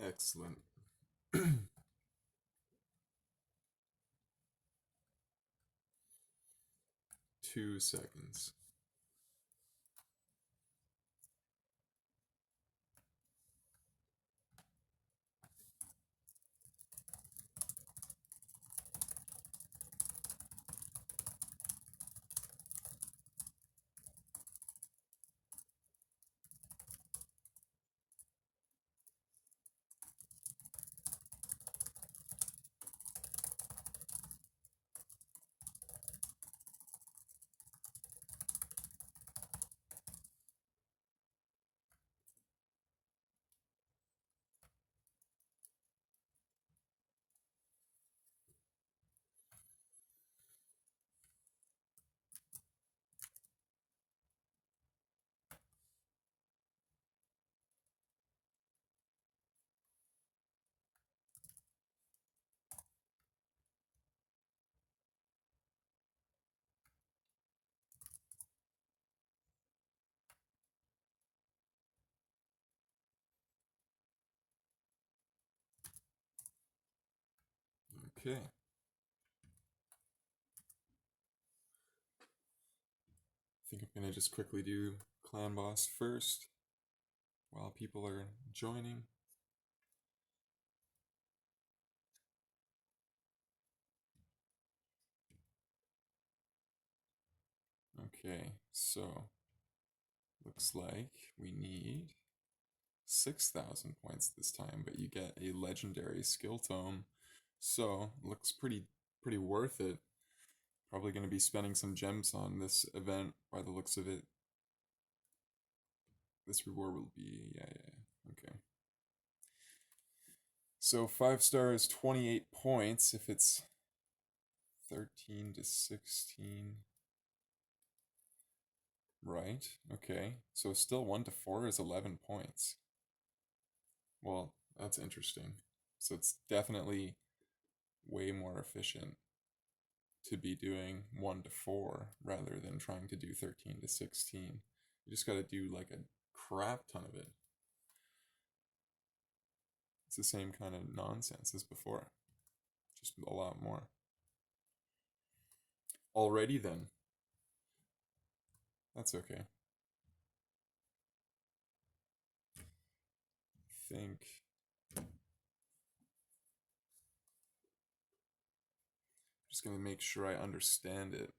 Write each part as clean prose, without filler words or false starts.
Excellent. 2 seconds. Okay. I think I'm gonna just quickly do clan boss first while people are joining. Okay, so looks like we need 6,000 points this time, but you get a legendary skill tome. So looks pretty worth it. Probably gonna be spending some gems on this event by the looks of it. This reward will be yeah. Okay. So 5 star is 28 points if it's 13 to 16. Right. Okay. So still 1 to 4 is 11 points. Well, that's interesting. So it's definitely way more efficient to be doing 1 to 4 rather than trying to do 13 to 16. You just got to do like a crap ton of it. It's the same kind of nonsense as before, just a lot more. Alrighty then. That's okay. I think just gonna make sure I understand it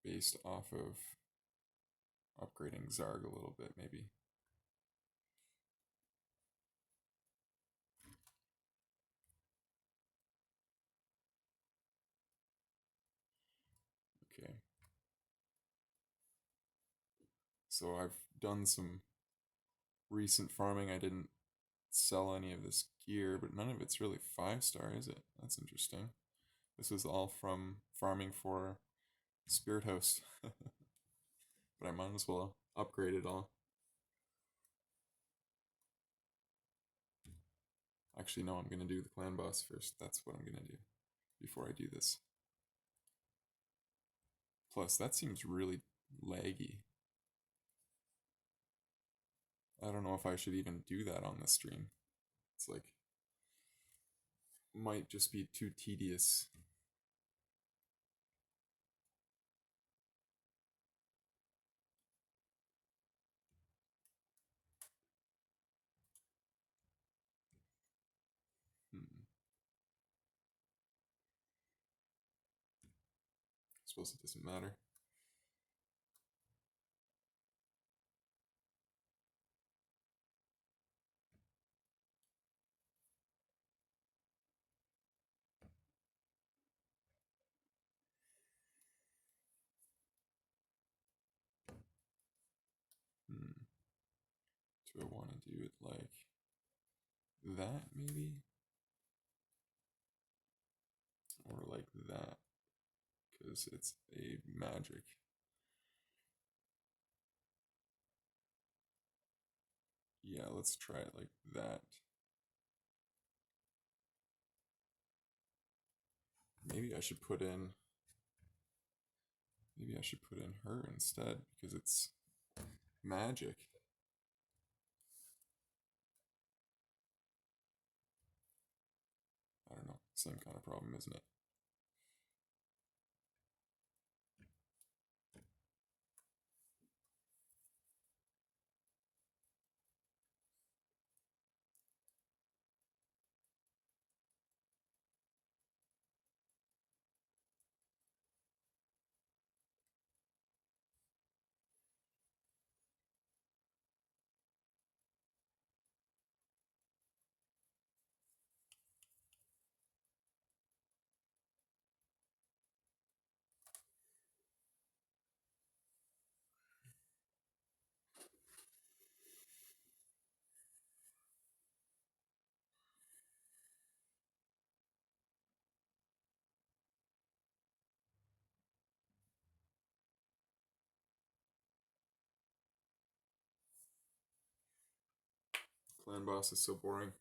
based off of upgrading Zarg a little bit, maybe. Okay. So I've done some recent farming. I didn't sell any of this gear, but none of it's really 5 star, is it? That's interesting. This is all from farming for Spirit Host. But I might as well upgrade it all. Actually, no, I'm gonna do the clan boss first. That's what I'm gonna do before I do this. Plus, that seems really laggy. I don't know if I should even do that on the stream. It's like, might just be too tedious. Hmm. I suppose it doesn't matter. Hmm. Do I want to do it like that, maybe? Or like that? Because it's a magic. Yeah, let's try it like that. Maybe I should put in. Maybe I should put in her instead because it's magic. Same kind of problem, isn't it? Clan boss is so boring.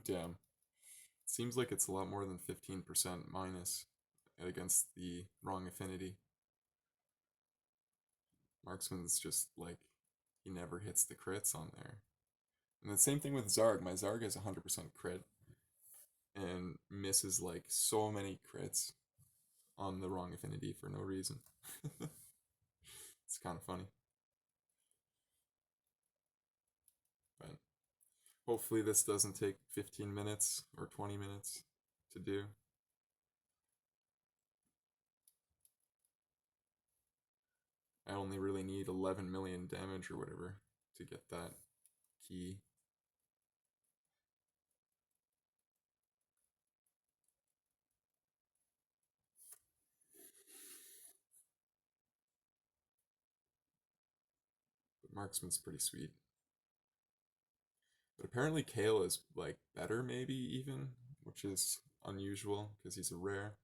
Damn. Seems like it's a lot more than 15% minus against the wrong affinity. Marksman's just like, he never hits the crits on there. And the same thing with Zarg. My Zarg has 100% crit and misses like so many crits on the wrong affinity for no reason. It's kind of funny. But hopefully this doesn't take 15 minutes or 20 minutes to do. I only really need 11 million damage or whatever to get that key. But Marksman's pretty sweet. But apparently Kale is like better maybe even, which is unusual because he's a rare.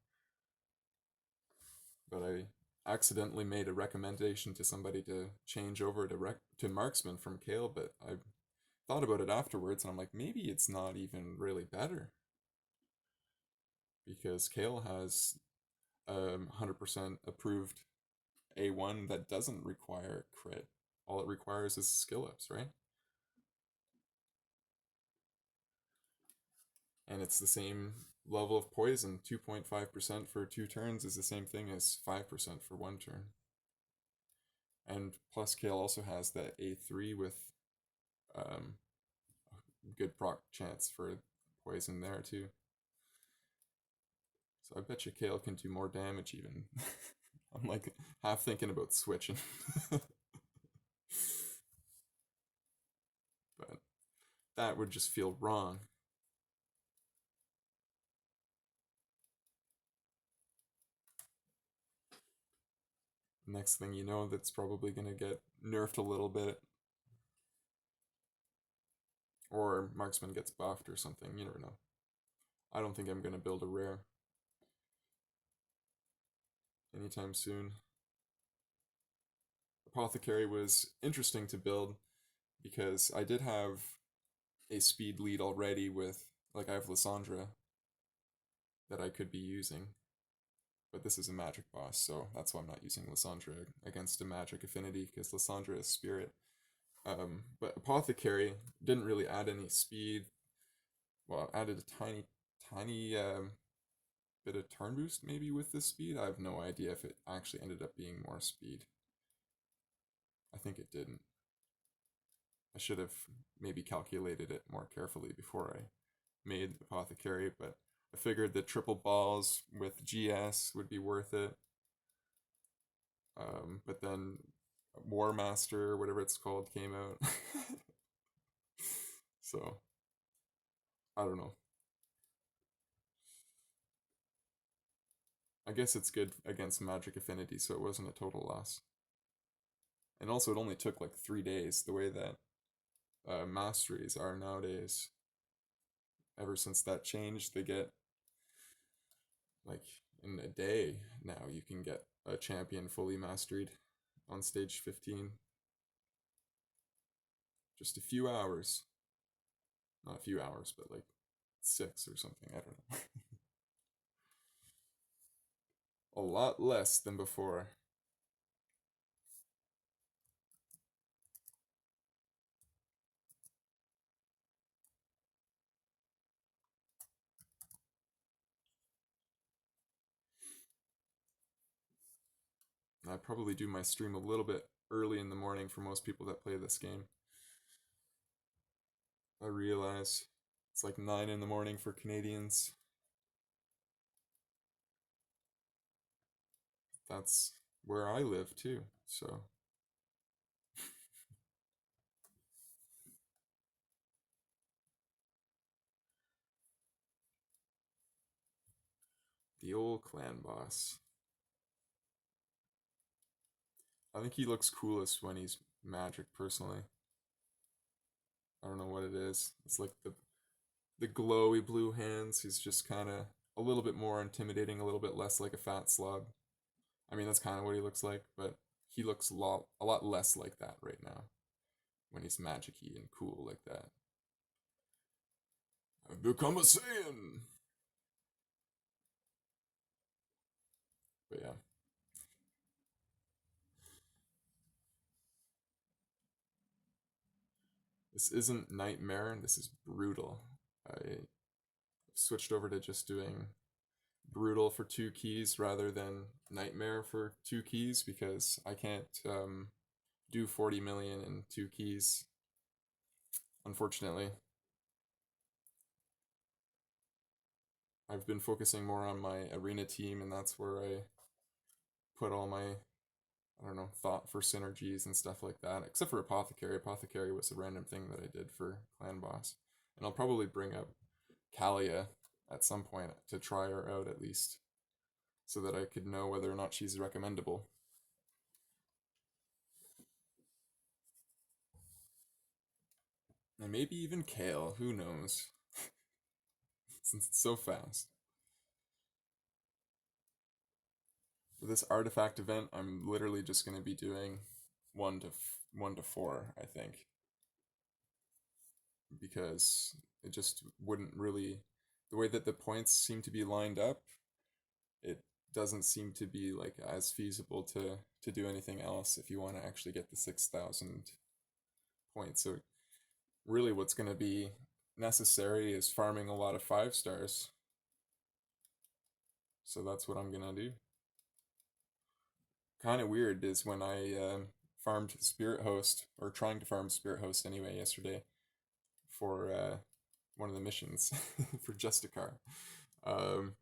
But I accidentally made a recommendation to somebody to change over to Marksman from Kale, but I thought about it afterwards and I'm like, maybe it's not even really better because Kale has 100% approved A1 that doesn't require crit. All it requires is skill ups, right? And it's the same level of poison. 2.5% for 2 turns is the same thing as 5% for 1 turn. And plus, Kale also has that A3 with um, good proc chance for poison there too. So I bet you Kale can do more damage even. I'm like half thinking about switching. But that would just feel wrong. Next thing you know, that's probably going to get nerfed a little bit. Or Marksman gets buffed or something. You never know. I don't think I'm going to build a rare anytime soon. Apothecary was interesting to build because I did have a speed lead already with, like, I have Lysandra that I could be using. but this is a magic boss, so that's why I'm not using Lysandra against a magic affinity, because Lysandra is spirit. But Apothecary didn't really add any speed. Well, it added a tiny bit of turn boost maybe with this speed. I have no idea if it actually ended up being more speed. I think it didn't. I should have maybe calculated it more carefully before I made Apothecary, but I figured the triple balls with GS would be worth it. But then War Master, whatever it's called, came out. So I don't know. I guess it's good against Magic Affinity, so it wasn't a total loss. And also, it only took like 3 days. The way that masteries are nowadays, ever since that changed, they get like in a day now. You can get a champion fully mastered on stage 15. Just a few hours. Not a few hours, but like 6 or something. I don't know. A lot less than before. I probably do my stream a little bit early in the morning for most people that play this game. I realize it's like 9 in the morning for Canadians. That's where I live too, so the old clan boss. I think he looks coolest when he's magic personally. I don't know what it is. It's like the glowy blue hands. He's just kind of a little bit more intimidating, a little bit less like a fat slug. I mean, that's kind of what he looks like, but he looks a lot less like that right now when he's magicy and cool like that. I've become a Saiyan. But yeah, this isn't Nightmare. This is Brutal. I switched over to just doing Brutal for 2 keys rather than Nightmare for 2 keys because I can't do 40 million in 2 keys, unfortunately. I've been focusing more on my arena team, and that's where I put all my, I don't know, thought for synergies and stuff like that. Except for Apothecary. Apothecary was a random thing that I did for Clan Boss. And I'll probably bring up Kalia at some point to try her out at least, so that I could know whether or not she's recommendable. And maybe even Kale, who knows? Since it's so fast. For this artifact event, I'm literally just going to be doing 1 to 4, I think, because it just wouldn't really, the way that the points seem to be lined up, it doesn't seem to be like as feasible to do anything else if you want to actually get the 6,000 points. So really, what's going to be necessary is farming a lot of 5 stars. So that's what I'm gonna do. Kind of weird is when I farmed Spirit Host, or trying to farm Spirit Host anyway, yesterday for one of the missions for Justicar. Um,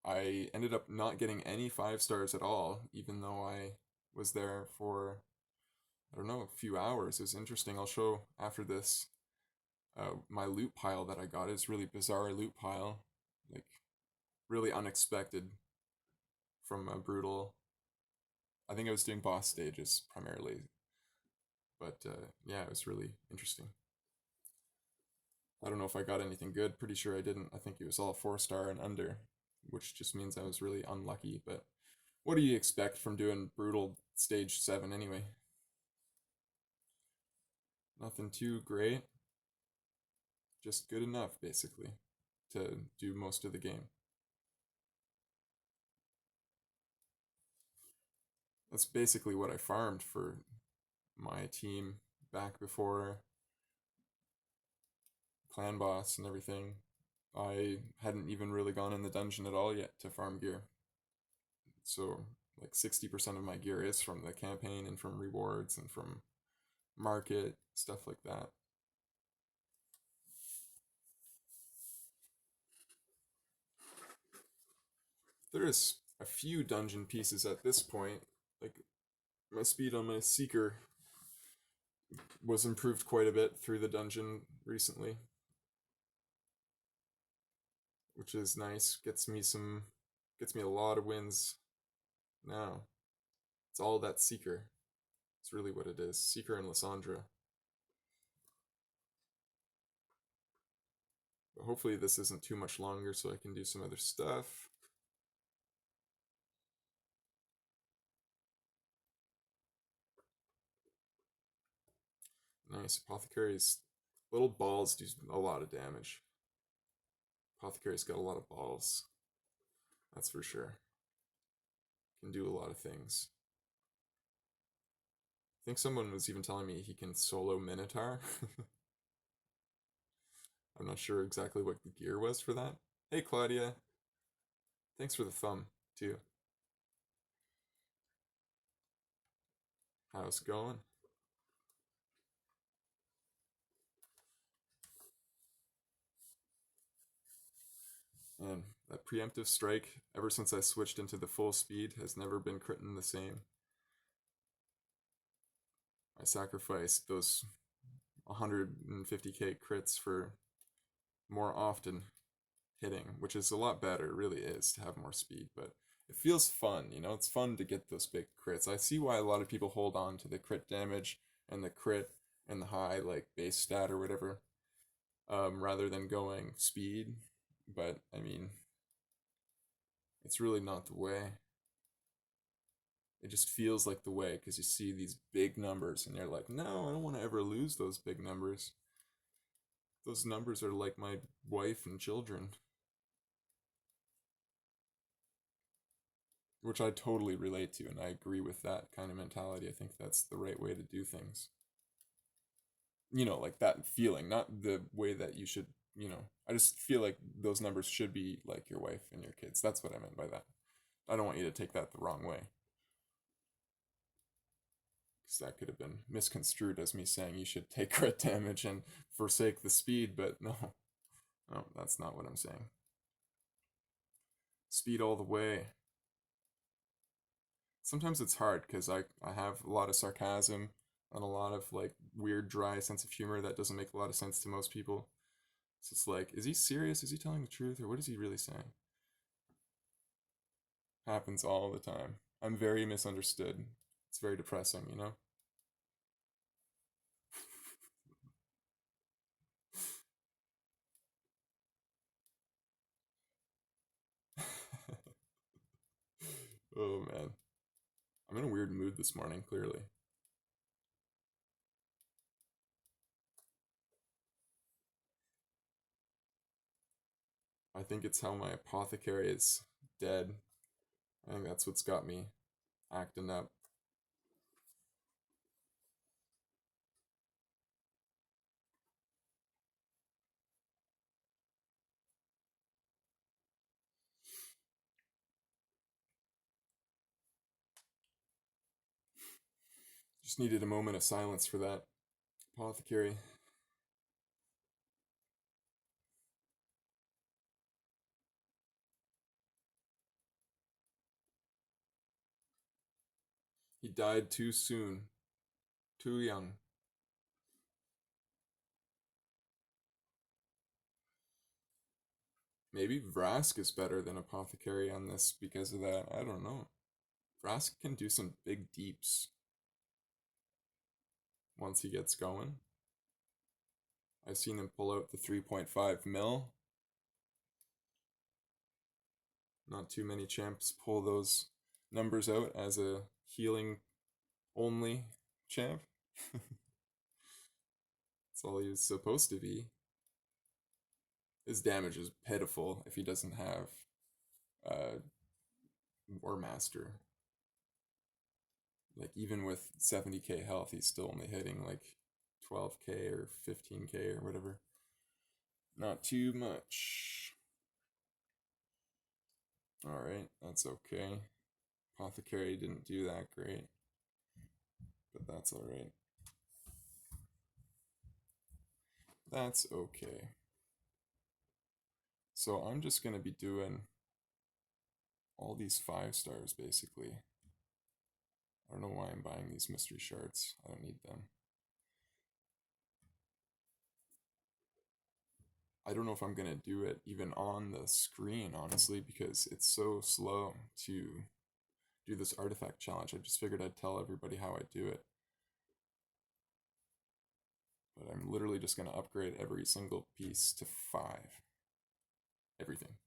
I ended up not getting any 5 stars at all, even though I was there for, I don't know, a few hours. It was interesting. I'll show after this. My loot pile that I got is really bizarre loot pile, like really unexpected from a brutal. I think I was doing boss stages primarily, but yeah, it was really interesting. I don't know if I got anything good. Pretty sure I didn't. I think it was all 4 star and under, which just means I was really unlucky. But what do you expect from doing brutal stage 7 anyway? Nothing too great, just good enough basically to do most of the game. That's basically what I farmed for my team back before clan boss and everything. I hadn't even really gone in the dungeon at all yet to farm gear. So like 60% of my gear is from the campaign and from rewards and from market, stuff like that. There is a few dungeon pieces at this point. Like my speed on my seeker was improved quite a bit through the dungeon recently, which is nice. Gets me a lot of wins now. It's all that seeker. It's really what it is. Seeker and Lysandra. But hopefully this isn't too much longer so I can do some other stuff. Nice. Apothecary's little balls do a lot of damage. Apothecary's got a lot of balls. That's for sure. Can do a lot of things. I think someone was even telling me he can solo Minotaur. I'm not sure exactly what the gear was for that. Hey Claudia, thanks for the thumb too. How's it going? And that preemptive strike, ever since I switched into the full speed, has never been critting the same. I sacrificed those 150k crits for more often hitting, which is a lot better, it really is, to have more speed, but it feels fun, you know? It's fun to get those big crits. I see why a lot of people hold on to the crit damage and the crit and the high, like, base stat or whatever, rather than going speed, but, I mean, it's really not the way. It just feels like the way because you see these big numbers and you're like, no, I don't want to ever lose those big numbers. Those numbers are like my wife and children. Which I totally relate to, and I agree with that kind of mentality. I think that's the right way to do things. You know, like that feeling, not the way that you should, you know, I just feel like those numbers should be like your wife and your kids. That's what I meant by that. I don't want you to take that the wrong way. Because that could have been misconstrued as me saying you should take crit damage and forsake the speed, but no, no, that's not what I'm saying. Speed all the way. Sometimes it's hard because I have a lot of sarcasm and a lot of like weird dry sense of humor that doesn't make a lot of sense to most people. So it's like, is he serious? Is he telling the truth or what is he really saying? Happens all the time. I'm very misunderstood. It's very depressing, you know? Oh man. I'm in a weird mood this morning, clearly. I think it's how my apothecary is dead. I think that's what's got me acting up. Just needed a moment of silence for that apothecary. He died too soon, too young. Maybe Vrask is better than Apothecary on this because of that. I don't know. Vrask can do some big deeps once he gets going. I've seen him pull out the 3.5 mil. Not too many champs pull those numbers out as a healing only champ. That's all he's supposed to be. His damage is pitiful if he doesn't have War Master. Like even with 70k health, he's still only hitting like 12k or 15k or whatever. Not too much. Alright, that's okay. Apothecary didn't do that great, but that's alright. That's okay. So I'm just gonna be doing all these 5 stars basically. I don't know why I'm buying these mystery shards. I don't need them. I don't know if I'm gonna do it even on the screen, honestly, because it's so slow to do this artifact challenge. I just figured I'd tell everybody how I do it. But I'm literally just gonna upgrade every single piece to 5. Everything.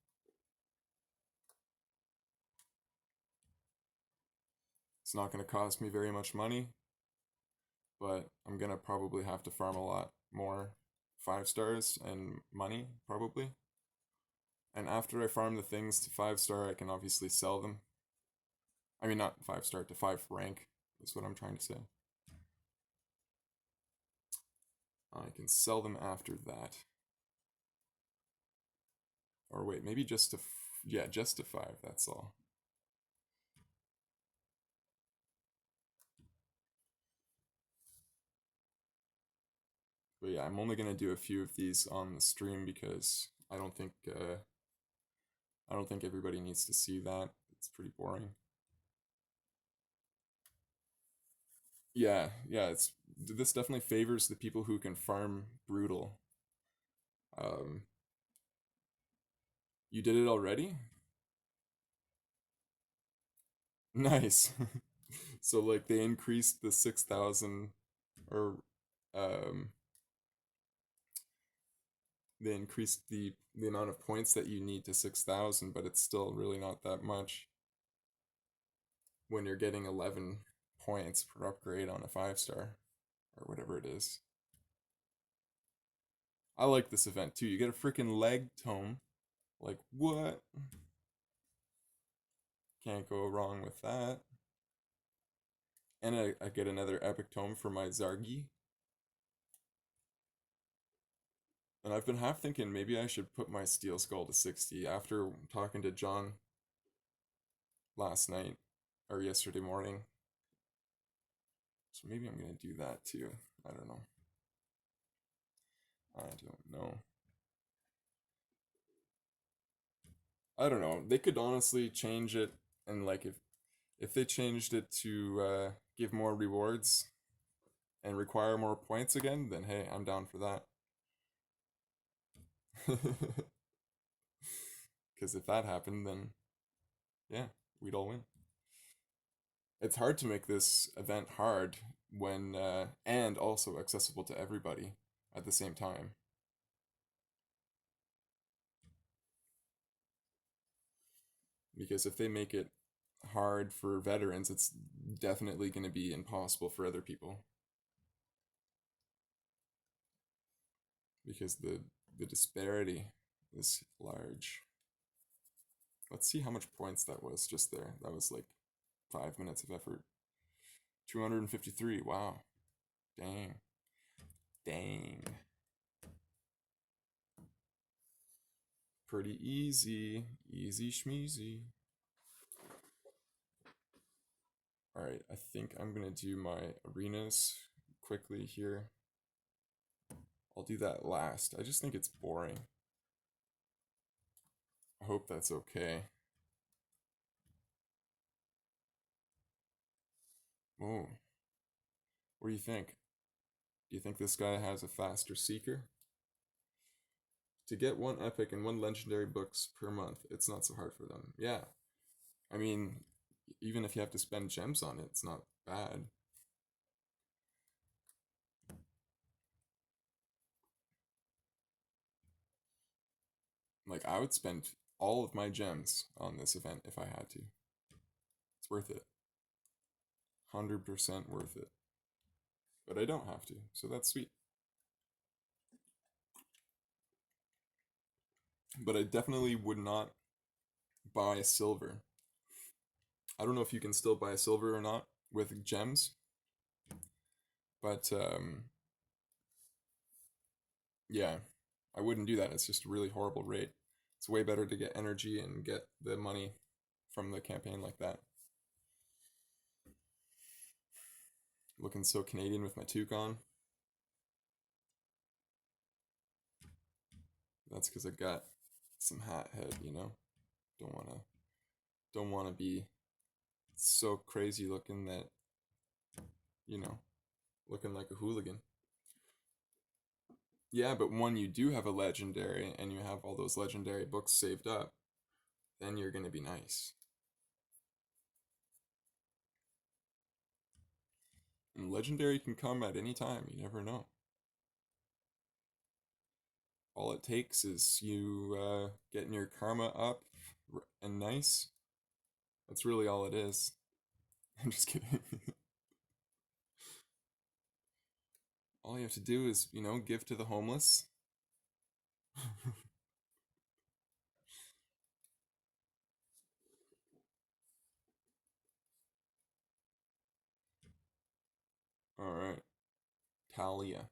It's not gonna cost me very much money, but I'm gonna probably have to farm a lot more 5 stars and money, probably. And after I farm the things to 5 star, I can obviously sell them. I mean, not 5 star, to 5 rank, is what I'm trying to say. I can sell them after that. Or wait, maybe just to, yeah, just to 5, that's all. But yeah, I'm only gonna do a few of these on the stream because I don't think everybody needs to see that. It's pretty boring. Yeah, yeah, it's this definitely favors the people who can farm brutal. Um, you did it already? Nice. So like they increased the 6,000 or um they increased the amount of points that you need to 6,000, but it's still really not that much when you're getting 11 points per upgrade on a 5 star or whatever it is. I like this event too. You get a freaking leg tome. Like what? Can't go wrong with that. And I get another epic tome for my Zargi. And I've been half thinking maybe I should put my Steel Skull to 60 after talking to John last night or yesterday morning. So maybe I'm gonna do that too. I don't know. I don't know. I don't know. They could honestly change it, and like if they changed it to give more rewards and require more points again, then hey, I'm down for that. Because if that happened, then yeah, we'd all win. It's hard to make this event hard when and also accessible to everybody at the same time. Because if they make it hard for veterans, it's definitely going to be impossible for other people. Because the disparity is large. Let's see how much points that was just there. That was like 5 minutes of effort. 253. Wow. Dang. Dang. Pretty easy. Easy schmeezy. Alright, I think I'm gonna do my arenas quickly here. I'll do that last. I just think it's boring. I hope that's okay. Oh, what do you think? Do you think this guy has a faster seeker? To get 1 epic and 1 legendary books per month, it's not so hard for them. Yeah, I mean, even if you have to spend gems on it, it's not bad. Like, I would spend all of my gems on this event if I had to. It's worth it. 100% worth it. But I don't have to, so that's sweet. But I definitely would not buy silver. I don't know if you can still buy silver or not, with gems, but yeah, I wouldn't do that. It's just a really horrible rate. It's way better to get energy and get the money from the campaign like that. Looking so Canadian with my toque on. That's because I got some hat head, you know. Don't wanna don't wanna be so crazy looking that, you know, looking like a hooligan. Yeah, but when you do have a legendary and you have all those legendary books saved up, then you're gonna be nice. And legendary can come at any time, you never know. All it takes is you getting your karma up and nice. That's really all it is. I'm just kidding. All you have to do is, you know, give to the homeless. Alright, Talia.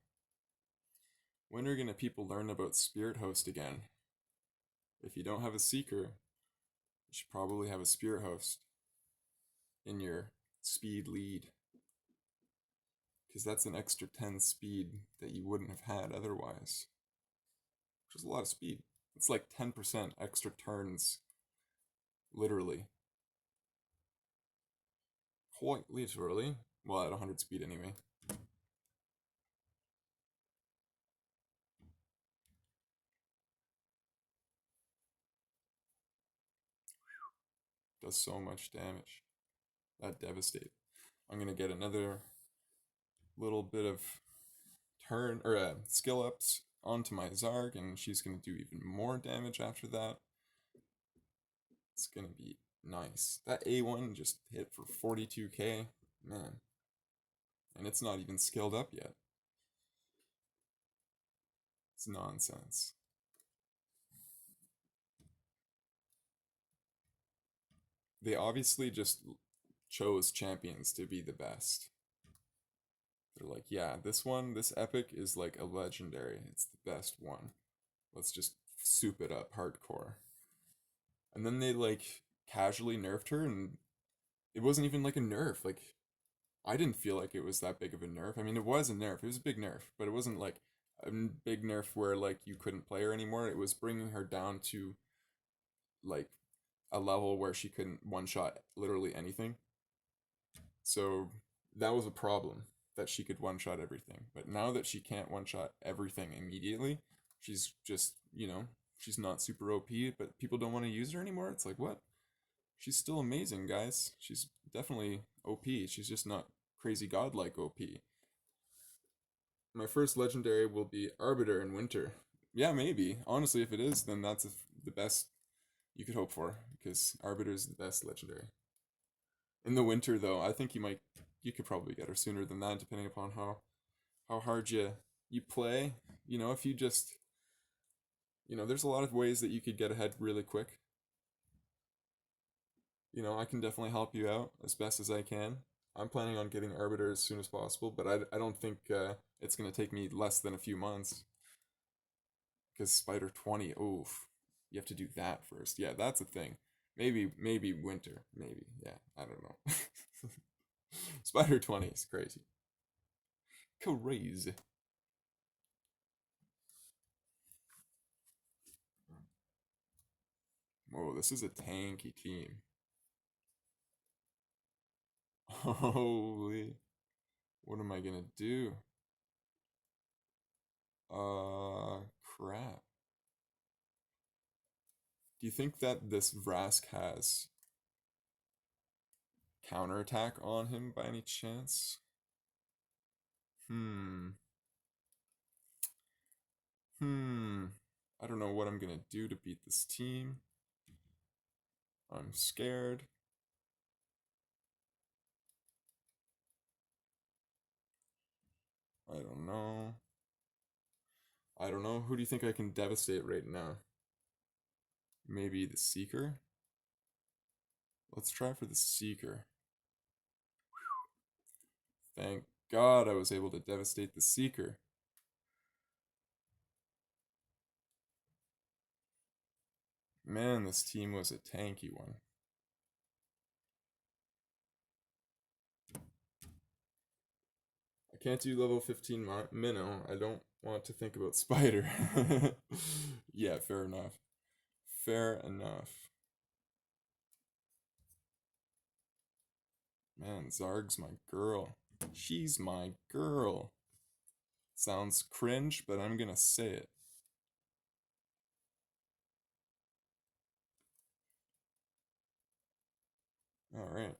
When are gonna people learn about Spirit Host again? If you don't have a Seeker, you should probably have a Spirit Host in your speed lead. Because that's an extra 10 speed that you wouldn't have had otherwise. Which is a lot of speed. It's like 10% extra turns, literally. Quite literally. Well, at 100 speed anyway. Does so much damage. That devastates. I'm gonna get another little bit of turn or skill ups onto my Zarg, and she's gonna do even more damage after that. It's gonna be nice. That A1 just hit for 42k, man, and it's not even skilled up yet. It's nonsense. They obviously just chose champions to be the best. They're like, yeah, this epic is like a legendary. It's the best one. Let's just soup it up hardcore. And then they like casually nerfed her, and it wasn't even like a nerf. Like, I didn't feel like it was that big of a nerf. I mean, it was a nerf. It was a big nerf, but it wasn't like a big nerf where like you couldn't play her anymore. It was bringing her down to like a level where she couldn't one shot literally anything. So that was a problem, that she could one shot everything. But now that she can't one shot everything immediately, she's just, you know, she's not super OP, but people don't want to use her anymore. It's like, what? She's still amazing, guys. She's definitely OP. She's just not crazy godlike OP. My first legendary will be Arbiter in Winter. Yeah, maybe. Honestly, if it is, then that's the best you could hope for, because Arbiter is the best legendary. In the winter, though, I think you could probably get her sooner than that, depending upon how hard you play. You know, if you just, you know, there's a lot of ways that you could get ahead really quick. You know, I can definitely help you out as best as I can. I'm planning on getting Arbiter as soon as possible, but I don't think it's going to take me less than a few months. Because Spider 20, oof, you have to do that first. Yeah, that's a thing. Maybe winter. Maybe. Yeah, I don't know. Spider 20 is crazy. Crazy. Oh, this is a tanky team. Holy. What am I gonna do? Crap. Do you think that this Vrask has counterattack on him by any chance? Hmm. Hmm. I don't know what I'm gonna do to beat this team. I'm scared. I don't know. I don't know. Who do you think I can devastate right now? Maybe the Seeker? Let's try for the Seeker. Thank God I was able to devastate the Seeker. Man, this team was a tanky one. I can't do level 15 minnow. I don't want to think about Spider. Yeah, fair enough. Fair enough. Man, Zarg's my girl. She's my girl. Sounds cringe, but I'm gonna say it. Alright.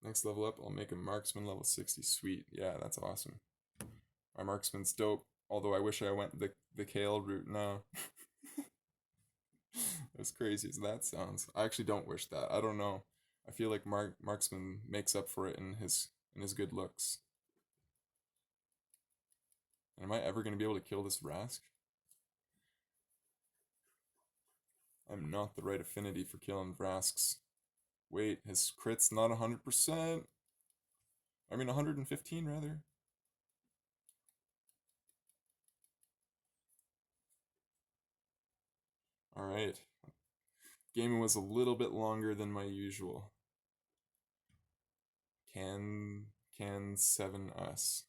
Next level up, I'll make a marksman level 60. Sweet. Yeah, that's awesome. My marksman's dope. Although I wish I went the Kale route now. As crazy as that sounds. I actually don't wish that. I don't know. I feel like marksman makes up for it in his good looks. And am I ever gonna be able to kill this Rask? I'm not the right affinity for killing Vrasks. Wait, his crit's not 100%. I mean 115 rather. Alright. Game was a little bit longer than my usual. Can 7 us.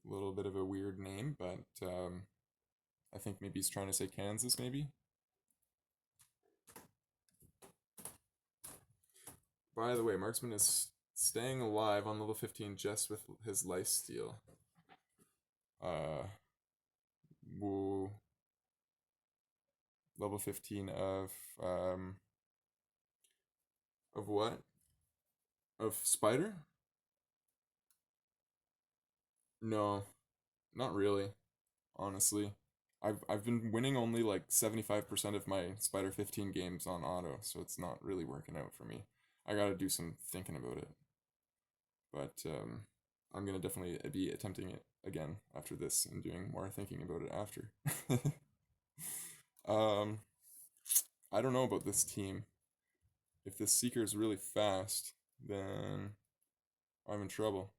A little bit of a weird name, but I think maybe he's trying to say Kansas, maybe? By the way, Marksman is staying alive on level 15 just with his lifesteal. Woo. Level 15 of what? Of Spider? No, not really, honestly. I've been winning only like 75% of my Spider15 games on auto, so it's not really working out for me. I gotta do some thinking about it. But I'm gonna definitely be attempting it again after this and doing more thinking about it after. um, I don't know about this team. If this Seeker is really fast, then I'm in trouble.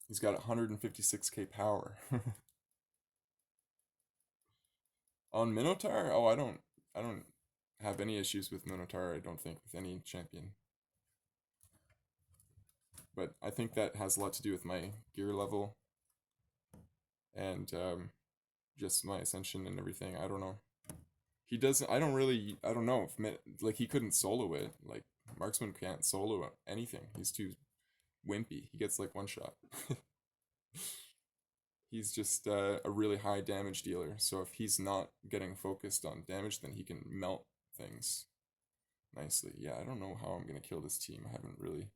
He's got 156k power. On Minotaur? Oh, I don't have any issues with Minotaur, I don't think, with any champion. But I think that has a lot to do with my gear level and just my ascension and everything. I don't know. He doesn't. I don't know if like he couldn't solo it. Like marksman can't solo anything. He's too wimpy. He gets like one shot. He's just a really high damage dealer. So if he's not getting focused on damage, then he can melt things nicely. Yeah, I don't know how I'm gonna kill this team. I haven't really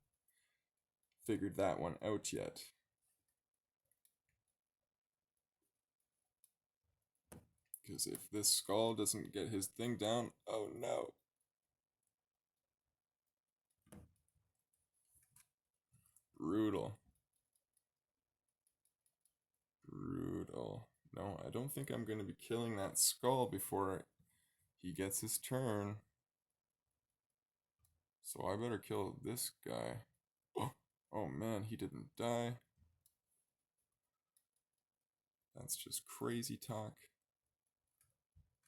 figured that one out yet. Because if this skull doesn't get his thing down, oh no. Brutal. Brutal. No, I don't think I'm going to be killing that skull before he gets his turn. So I better kill this guy. Oh man, he didn't die. That's just crazy talk.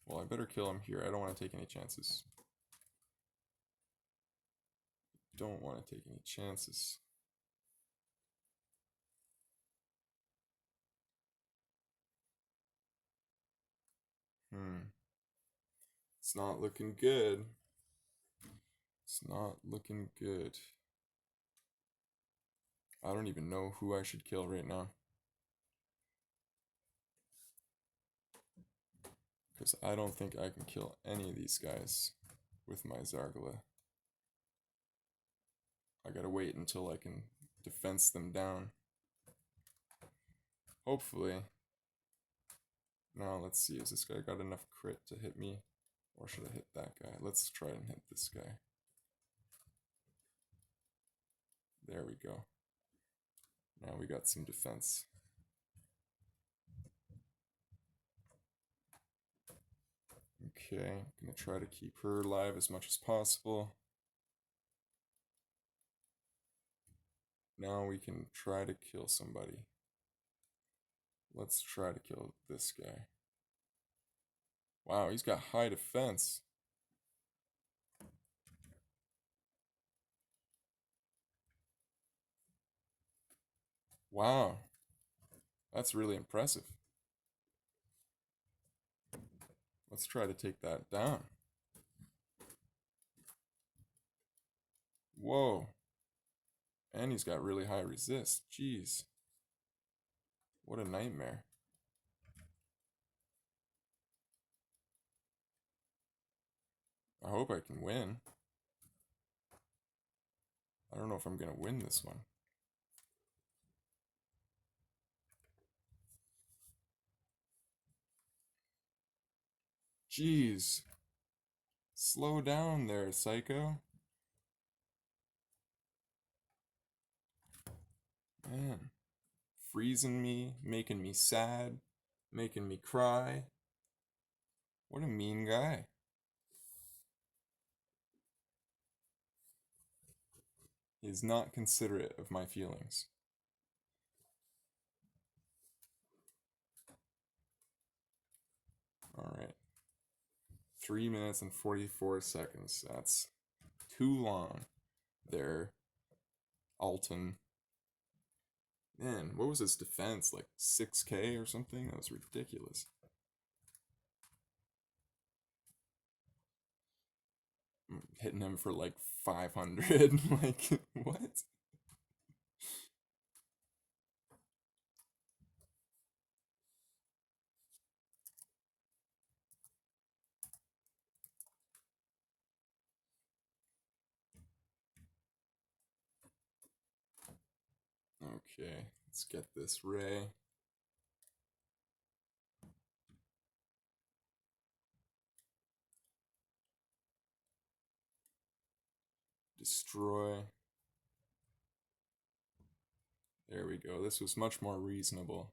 Well, I better kill him here. I don't want to take any chances. Don't want to take any chances. It's not looking good. It's not looking good. I don't even know who I should kill right now. Because I don't think I can kill any of these guys with my Zargala. I gotta wait until I can defense them down. Hopefully. Now let's see, has this guy got enough crit to hit me? Or should I hit that guy? Let's try and hit this guy. There we go. Now we got some defense. Okay, gonna try to keep her alive as much as possible. Now we can try to kill somebody. Let's try to kill this guy. Wow, he's got high defense. Wow, that's really impressive. Let's try to take that down. Whoa. And he's got really high resist. Jeez. What a nightmare. I hope I can win. I don't know if I'm gonna win this one. Jeez. Slow down there, psycho. Man. Freezing me, making me sad, making me cry. What a mean guy. He's not considerate of my feelings. Alright. 3 minutes and 44 seconds. That's too long there, Alton. Man, what was his defense? Like 6K or something? That was ridiculous. Hitting him for like 500. Like, what? Okay, let's get this Ray. Destroy. There we go. This was much more reasonable.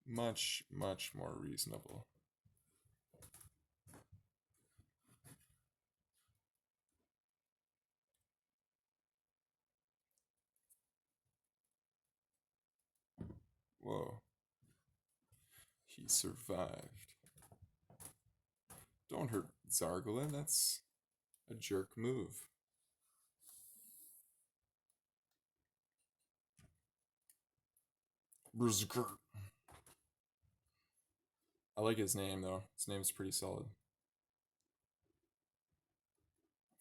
Much, much more reasonable. Whoa. He survived. Don't hurt Zargala, that's a jerk move. Berserker. I like his name though. His name's pretty solid.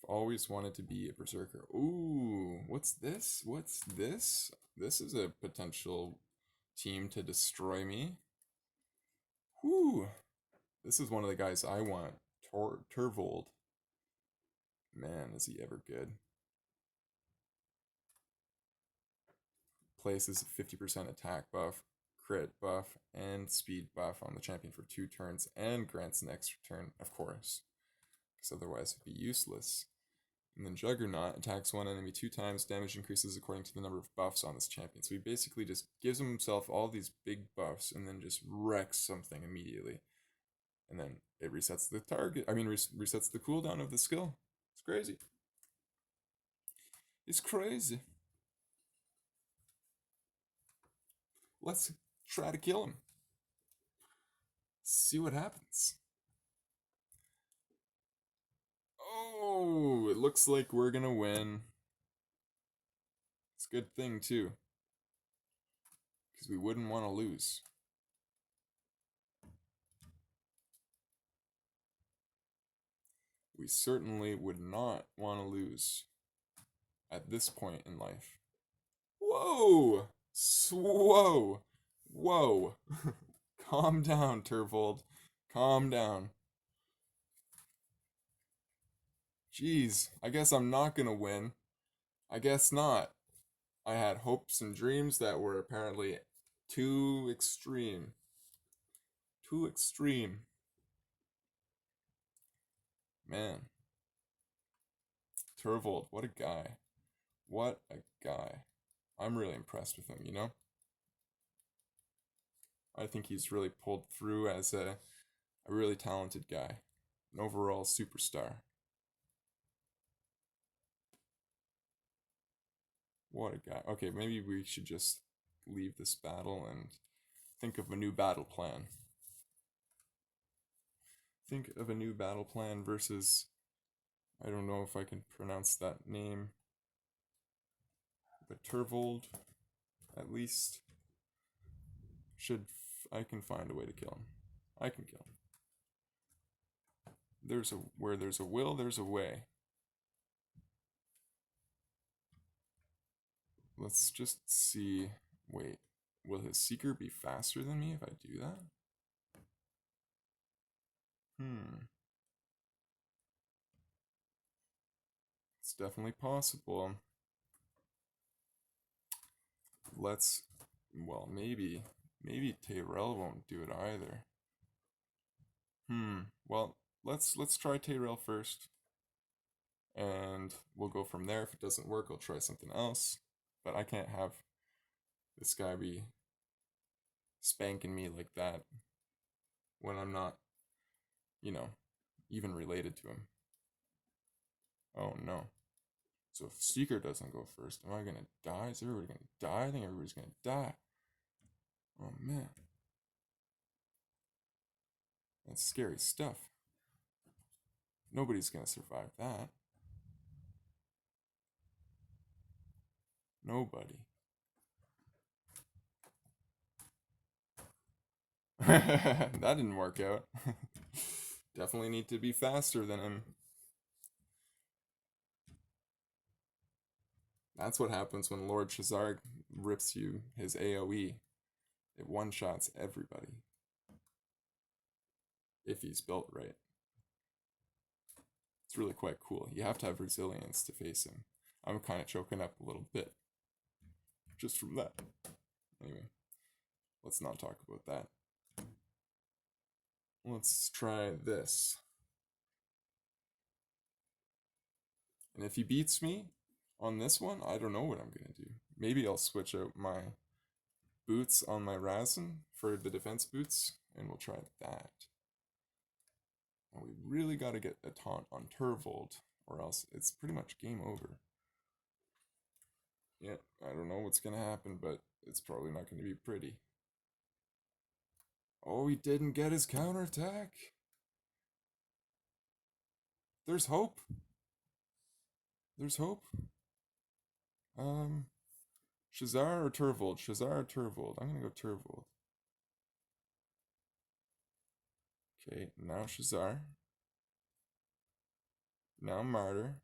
I've always wanted to be a berserker. Ooh, what's this? What's this? This is a potential team to destroy me. Whew. This is one of the guys I want. Turvold. Man, is he ever good. Places a 50% attack buff, crit buff, and speed buff on the champion for 2 turns, and grants an extra turn, of course, because otherwise it'd be useless. And then Juggernaut attacks one enemy 2 times, damage increases according to the number of buffs on this champion. So he basically just gives himself all these big buffs and then just wrecks something immediately. And then it resets the target, resets the cooldown of the skill. It's crazy. It's crazy. Let's try to kill him. See what happens. Oh, it looks like we're gonna win. It's a good thing, too. Because we wouldn't want to lose. We certainly would not want to lose at this point in life. Whoa! Whoa! Whoa! Calm down, Turvold. Calm down. Jeez, I guess I'm not gonna win. I guess not. I had hopes and dreams that were apparently too extreme. Too extreme. Man. Turvold, what a guy. What a guy. I'm really impressed with him, you know? I think he's really pulled through as a really talented guy, an overall superstar. What a guy. Okay, maybe we should just leave this battle and think of a new battle plan. Think of a new battle plan versus, I don't know if I can pronounce that name, but Turvold, at least. Should I can find a way to kill him. I can kill him. Where there's a will, there's a way. Let's just see. Wait, will his seeker be faster than me if I do that? Hmm, it's definitely possible. Let's, well, maybe Tyrell won't do it either. Well, let's try Tyrell first, and we'll go from there. If it doesn't work, I'll try something else. But I can't have this guy be spanking me like that when I'm not, you know, even related to him. Oh no. So if Seeker doesn't go first, am I gonna die? Is everybody gonna die? I think everybody's gonna die. Oh man. That's scary stuff. Nobody's gonna survive that. Nobody. That didn't work out. Definitely need to be faster than him. That's what happens when Lord Shazar rips you his AoE. It one-shots everybody. If he's built right. It's really quite cool. You have to have resilience to face him. I'm kind of choking up a little bit just from that. Anyway, let's not talk about that. Let's try this. And if he beats me on this one, I don't know what I'm going to do. Maybe I'll switch out my boots on my Razin for the defense boots, and we'll try that. And we really got to get a taunt on Turvold, or else it's pretty much game over. Yeah, I don't know what's going to happen, but it's probably not going to be pretty. Oh, he didn't get his counterattack. There's hope. There's hope. Shazar or Turvold? Shazar or Turvold? I'm gonna go Turvold. Okay, now Shazar. Now Martyr.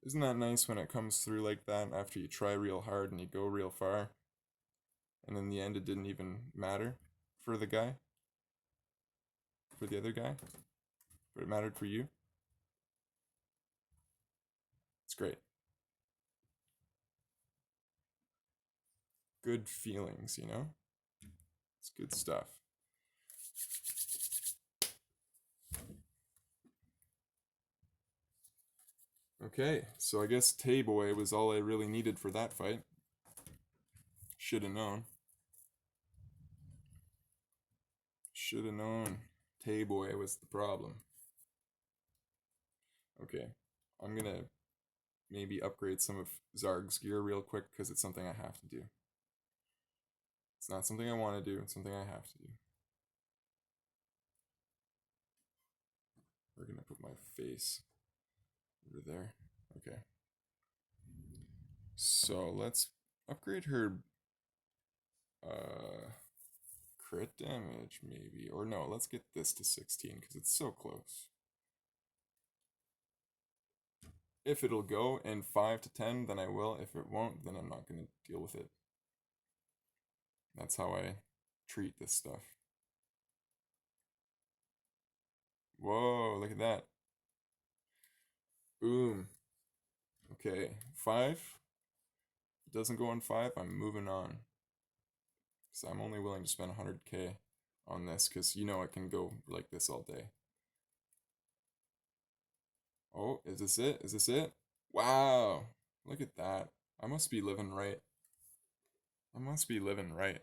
Isn't that nice when it comes through like that after you try real hard and you go real far? And in the end it didn't even matter for the guy? For the other guy? But it mattered for you? It's great. Good feelings, you know? It's good stuff. Okay, so I guess Tay-Boy was all I really needed for that fight. Shoulda known. Shoulda known Tay-Boy was the problem. Okay, I'm gonna maybe upgrade some of Zarg's gear real quick because it's something I have to do. It's not something I want to do, it's something I have to do. We're gonna put my face over there. Okay. So let's upgrade her crit damage maybe. Or no, let's get this to 16 because it's so close. If it'll go in 5 to 10, then I will. If it won't, then I'm not going to deal with it. That's how I treat this stuff. Whoa, look at that. Boom. Okay, 5. If it doesn't go on 5, I'm moving on. So I'm only willing to spend 100k on this because you know it can go like this all day. Oh, is this it? Is this it? Wow, look at that. I must be living right. I must be living right.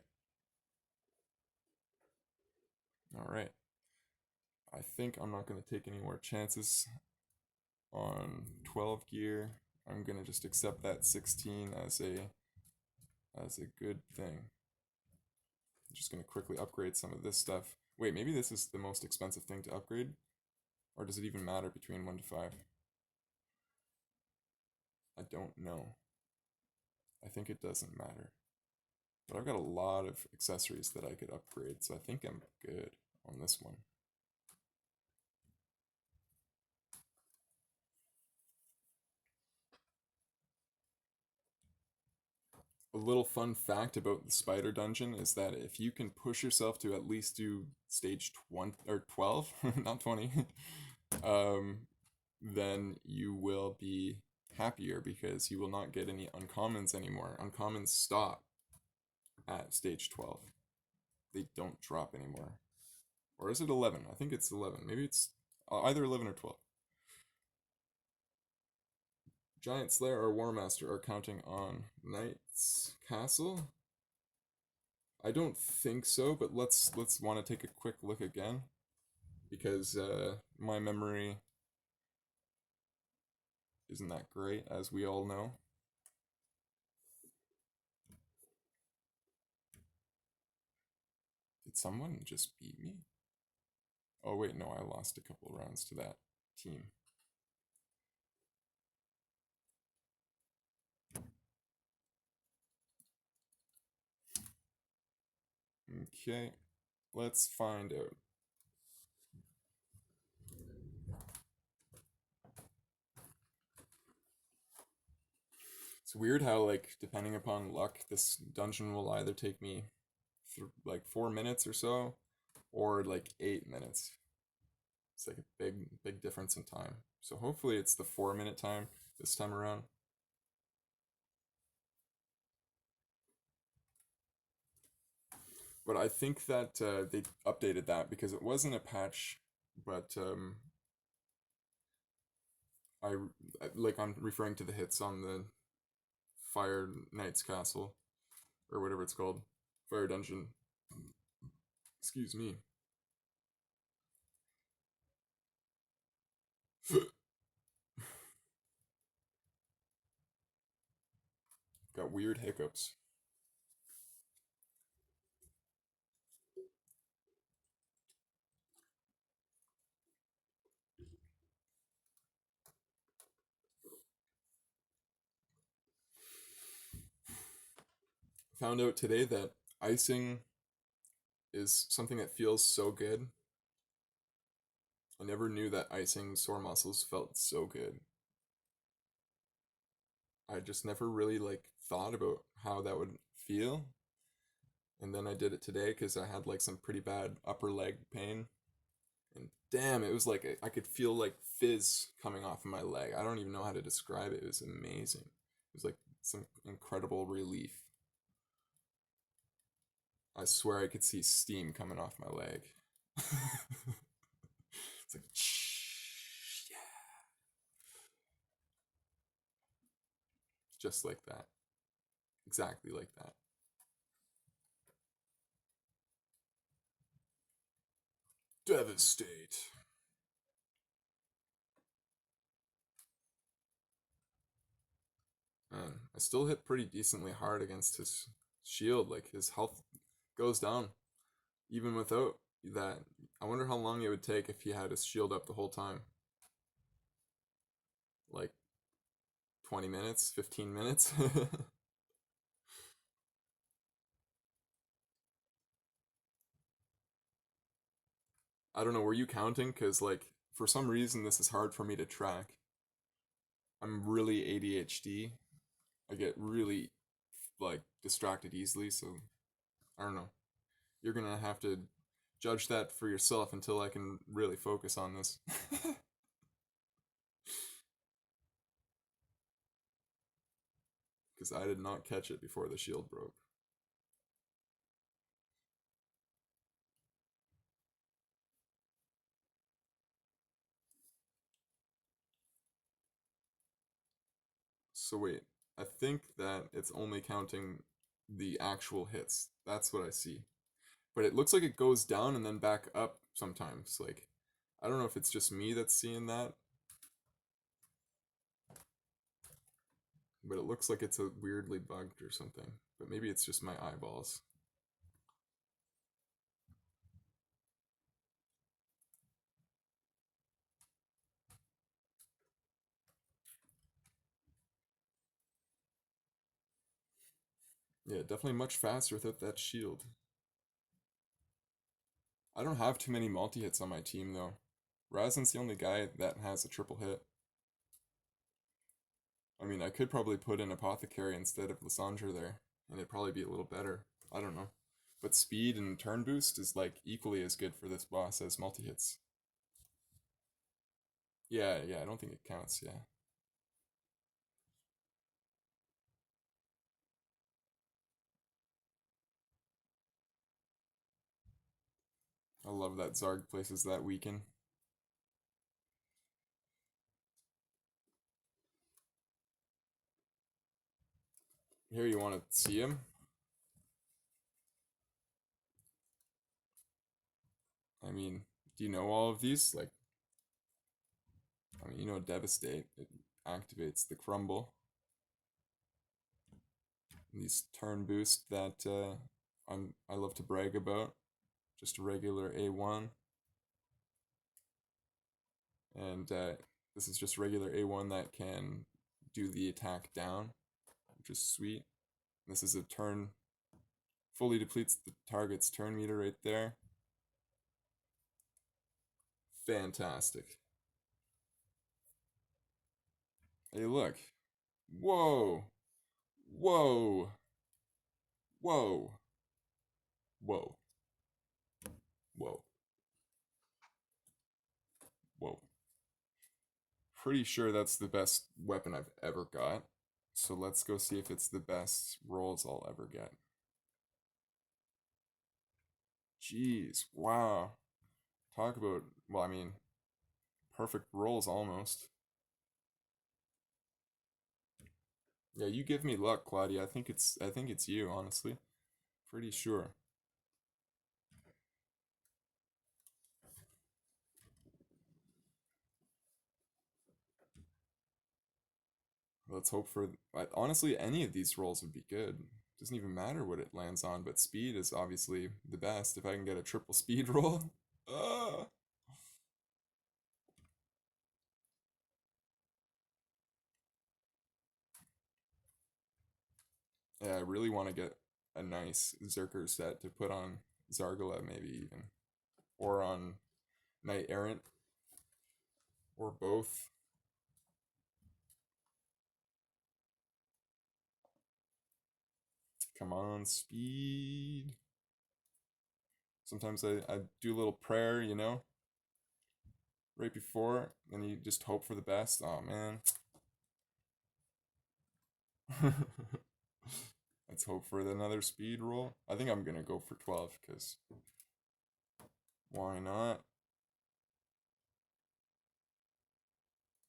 Alright. I think I'm not going to take any more chances on 12 gear. I'm going to just accept that 16 as a good thing. I'm just going to quickly upgrade some of this stuff. Wait, maybe this is the most expensive thing to upgrade? Or does it even matter between 1 to 5? I don't know. I think it doesn't matter. But I've got a lot of accessories that I could upgrade, so I think I'm good on this one. A little fun fact about the spider dungeon is that if you can push yourself to at least do stage 20 or 12, not 20, um, then you will be happier because you will not get any uncommons anymore. Uncommons stop at stage 12. They don't drop anymore. Or is it 11? I think it's 11. Maybe it's either 11 or 12. Giant Slayer or War Master are counting on Knight's Castle. I don't think so, but let's want to take a quick look again because my memory isn't that great, as we all know. Did someone just beat me? Oh wait, no, I lost a couple rounds to that team. Okay, let's find out. It's weird how, like, depending upon luck, this dungeon will either take me like 4 minutes or so, or like 8 minutes. It's like a big difference in time. So hopefully it's the 4 minute time this time around. But I think that they updated that because it wasn't a patch, but I like I'm referring to the hits on the Fire Knight's Castle or whatever it's called, Fire Dungeon. Excuse me. Got weird hiccups. Found out today that icing is something that feels so good. I never knew that icing sore muscles felt so good. I just never really like thought about how that would feel. And then I did it today because I had like some pretty bad upper leg pain. And damn, it was like I could feel like fizz coming off of my leg. I don't even know how to describe it. It was amazing. It was like some incredible relief. I swear I could see steam coming off my leg. It's like, yeah, just like that. Exactly like that. Devastate. Man, I still hit pretty decently hard against his shield. Like his health goes down even without that. I wonder how long it would take if he had his shield up the whole time. Like 20 minutes, 15 minutes. I don't know, were you counting? Because, like, for some reason, this is hard for me to track. I'm really ADHD. I get really, like, distracted easily, so I don't know. You're gonna have to judge that for yourself until I can really focus on this. Because I did not catch it before the shield broke. So, wait. I think that it's only counting the actual hits. That's what I see. But it looks like it goes down and then back up sometimes. Like, I don't know if it's just me that's seeing that, but it looks like it's a weirdly bugged or something. But maybe it's just my eyeballs. Yeah, definitely much faster without that shield. I don't have too many multi-hits on my team though. Razen's the only guy that has a triple hit. I mean, I could probably put in Apothecary instead of Lysandra there, and it'd probably be a little better. I don't know. But speed and turn boost is like equally as good for this boss as multi-hits. Yeah, yeah, I don't think it counts, yeah. I love that Zarg places that weaken. Here, you want to see him? I mean, do you know all of these? Like, I mean, you know Devastate. It activates the Crumble. And these turn boost that I love to brag about. Just a regular A1. And this is just regular A1 that can do the attack down, which is sweet. This is a turn, fully depletes the target's turn meter right there. Fantastic. Hey, look. Whoa. Whoa. Whoa. Whoa. Whoa. Whoa. Pretty sure that's the best weapon I've ever got. So let's go see if it's the best rolls I'll ever get. Jeez. Wow. Talk about, well, I mean, perfect rolls almost. Yeah, you give me luck, Claudia. I think it's you, honestly. Pretty sure. Let's hope for honestly any of these rolls would be good. Doesn't even matter what it lands on, but speed is obviously the best. If I can get a triple speed roll. Ah. Yeah, I really want to get a nice Zerker set to put on Zargala maybe even. Or on Knight Errant. Or both. Come on, speed. Sometimes I do a little prayer, right before, and you just hope for the best. Oh man. Let's hope for another speed roll. I think I'm gonna go for 12 because why not?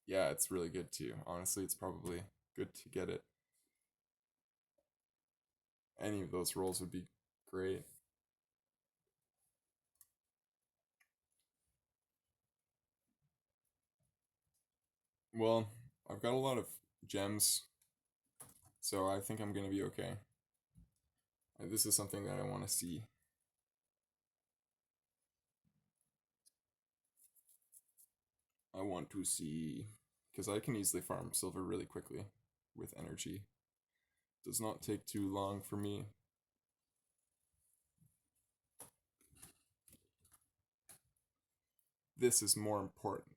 Yeah, it's really good too. Honestly, it's probably good to get it. Any of those rolls would be great. Well, I've got a lot of gems, so I think I'm gonna be okay. This is something that I want to see. I want to see because I can easily farm silver really quickly with energy. Does not take too long for me. This is more important.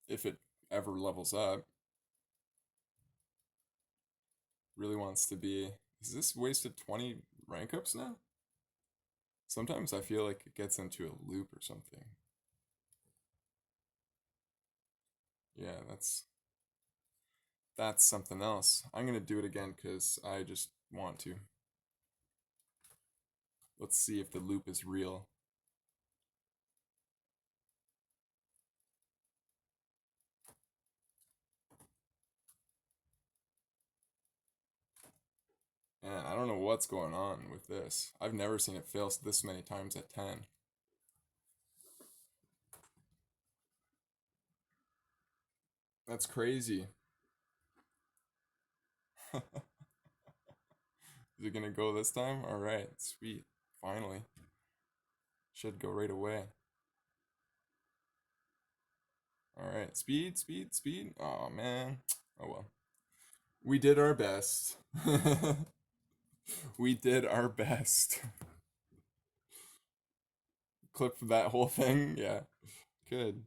If it ever levels up, really wants to be. Is this wasted 20 rank ups now? Sometimes I feel like it gets into a loop or something. Yeah, that's something else. I'm gonna do it again because I just want to. Let's see if the loop is real. Man, I don't know what's going on with this. I've never seen it fail this many times at 10. That's crazy. Is it gonna go this time? Alright, sweet. Finally. Should go right away. Alright, speed, speed, speed. Oh man. Oh well. We did our best. We did our best. Clip that whole thing? Yeah. Good.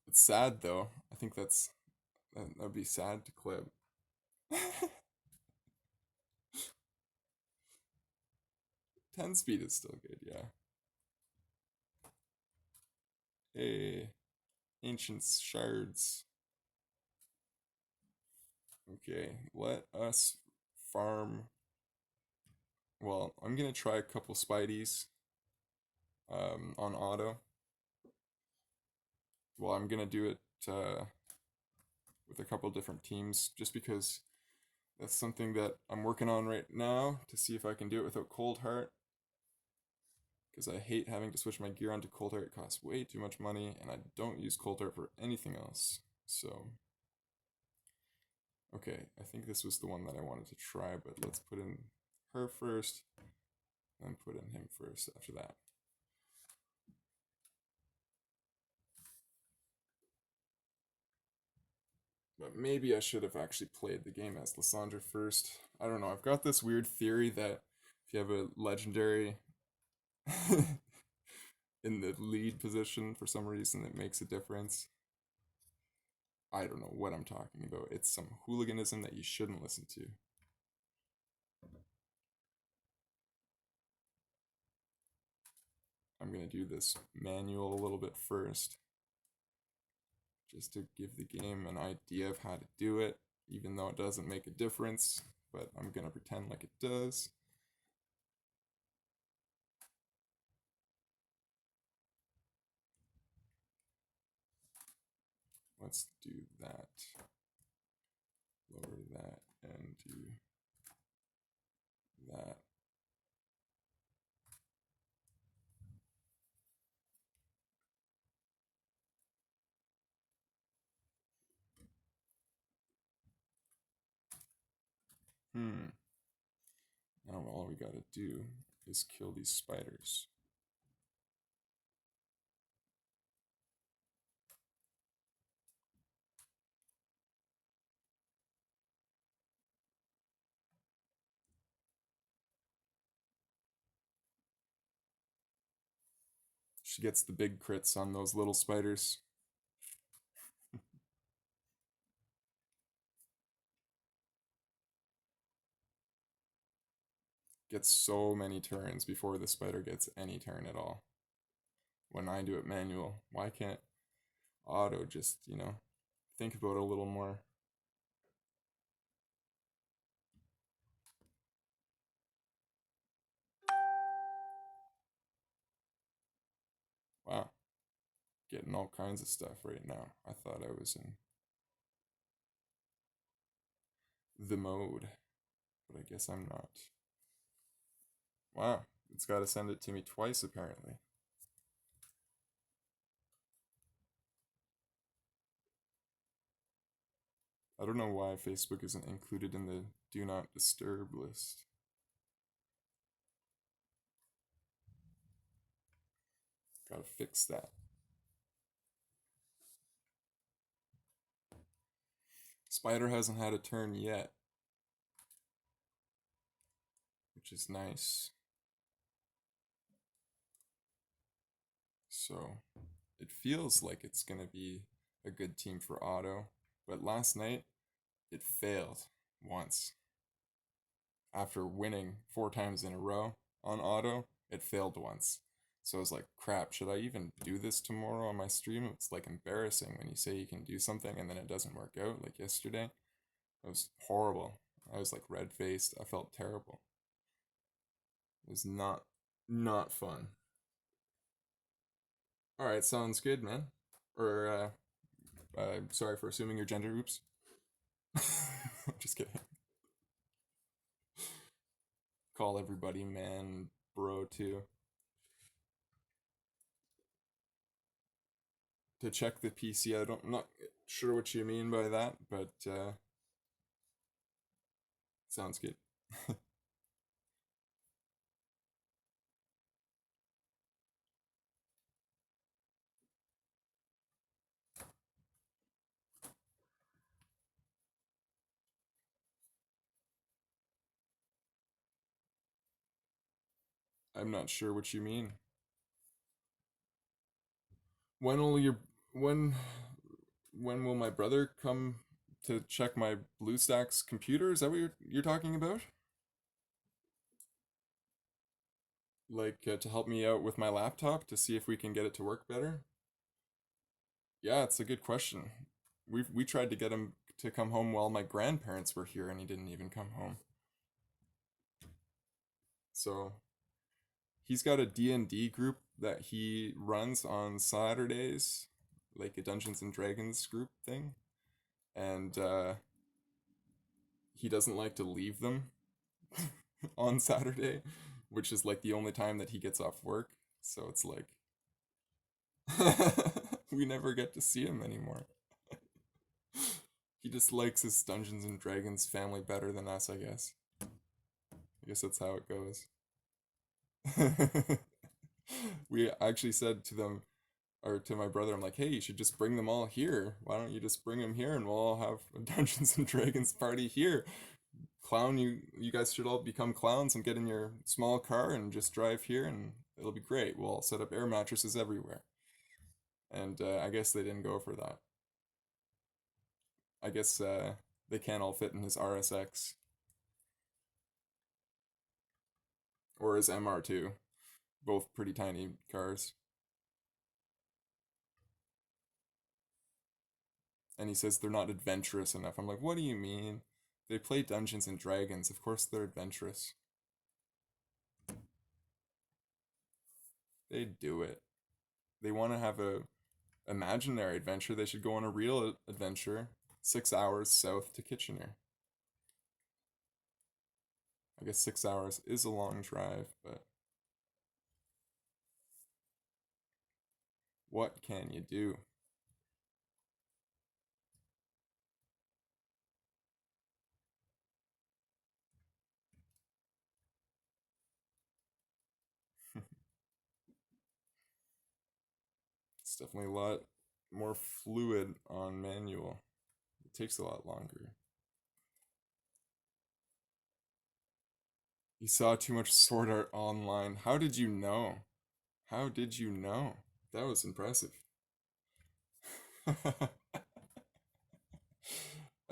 It's sad though. I think that'd be sad to clip. 10 speed is still good, yeah. Hey, ancient shards. Okay, let us farm. Well, I'm gonna try a couple Spideys on auto. Well, I'm gonna do it with a couple different teams just because that's something that I'm working on right now to see if I can do it without Cold Heart. Because I hate having to switch my gear onto Cold Heart. It costs way too much money, and I don't use Cold Heart for anything else. So, okay, I think this was the one that I wanted to try, but let's put in her first, and put in him first after that. But maybe I should have actually played the game as Lysandra first. I don't know, I've got this weird theory that if you have a legendary in the lead position for some reason, it makes a difference. I don't know what I'm talking about. It's some hooliganism that you shouldn't listen to. I'm going to do this manual a little bit first, just to give the game an idea of how to do it, even though it doesn't make a difference, but I'm going to pretend like it does. Let's do that. Lower that and do that. Now all we gotta do is kill these spiders. She gets the big crits on those little spiders. Gets so many turns before the spider gets any turn at all. When I do it manual, why can't auto just, think about it a little more? Wow, getting all kinds of stuff right now. I thought I was in the mode, but I guess I'm not. Wow, it's got to send it to me twice apparently. I don't know why Facebook isn't included in the do not disturb list. Gotta fix that. Spider hasn't had a turn yet, which is nice. So it feels like it's gonna be a good team for auto, but last night it failed once. After winning 4 times in a row on auto, it failed once. So I was like, crap, should I even do this tomorrow on my stream? It's like embarrassing when you say you can do something and then it doesn't work out, like yesterday. It was horrible. I was like red faced. I felt terrible. It was not fun. All right, sounds good, man. Or sorry for assuming your gender. Oops. Just kidding. call everybody man, bro too. To check the PC, I'm not sure what you mean by that, but sounds good. I'm not sure what you mean. When will your when when will my brother come to check my BlueStacks computer? Is that what you're talking about? Like to help me out with my laptop to see if we can get it to work better? Yeah, it's a good question. We tried to get him to come home while my grandparents were here, and he didn't even come home. So he's got a D&D group that he runs on Saturdays, like a Dungeons and Dragons group thing, and he doesn't like to leave them on Saturday, which is like the only time that he gets off work. So it's like we never get to see him anymore. He just likes his Dungeons and Dragons family better than us, I guess. I guess that's how it goes. We actually said to them, or to my brother, I'm like, hey, you should just bring them all here. Why don't you just bring them here and we'll all have a Dungeons and Dragons party here? You guys should all become clowns and get in your small car and just drive here and it'll be great. We'll all set up air mattresses everywhere. And I guess they didn't go for that. I guess they can't all fit in his RSX or his MR2. Both pretty tiny cars. And he says they're not adventurous enough. I'm like, what do you mean? They play Dungeons and Dragons. Of course they're adventurous. They do it. They want to have a imaginary adventure. They should go on a real adventure. 6 hours south to Kitchener. I guess 6 hours is a long drive, but what can you do? It's definitely a lot more fluid on manual. It takes a lot longer. You saw too much Sword Art Online. How did you know? How did you know? That was impressive. I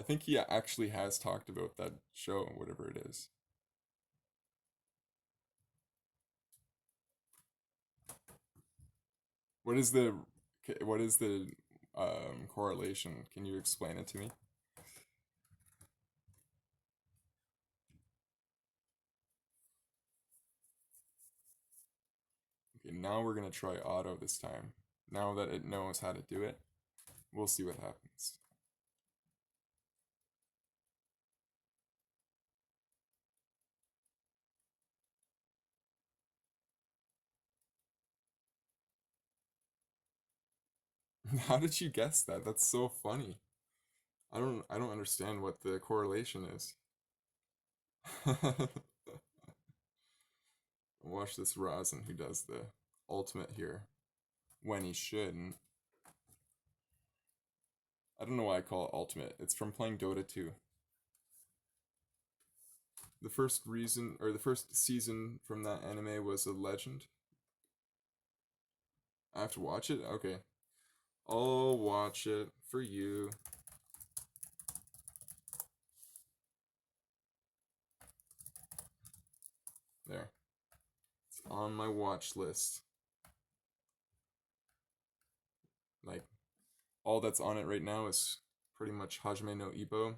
think he actually has talked about that show, whatever it is. What is the what is the correlation? Can you explain it to me? Okay, now we're gonna try auto this time. Now that it knows how to do it, we'll see what happens. How did you guess that? That's so funny. I don't understand what the correlation is. Watch this Rosin who does the ultimate here when he shouldn't. I don't know why I call it ultimate. It's from playing Dota 2. The first reason or the first season from that anime was a legend. I have to watch it? Okay. I'll watch it for you. There. It's on my watch list. Like all that's on it right now is pretty much Hajime no Ippo,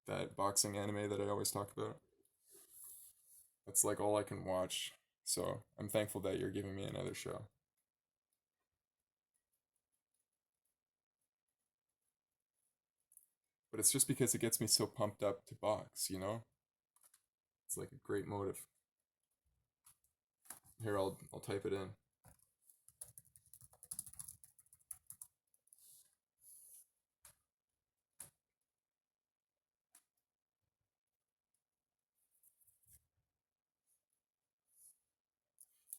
that boxing anime that I always talk about. That's like all I can watch. So I'm thankful that you're giving me another show. But it's just because it gets me so pumped up to box, you know? It's like a great motive. Here, I'll type it in.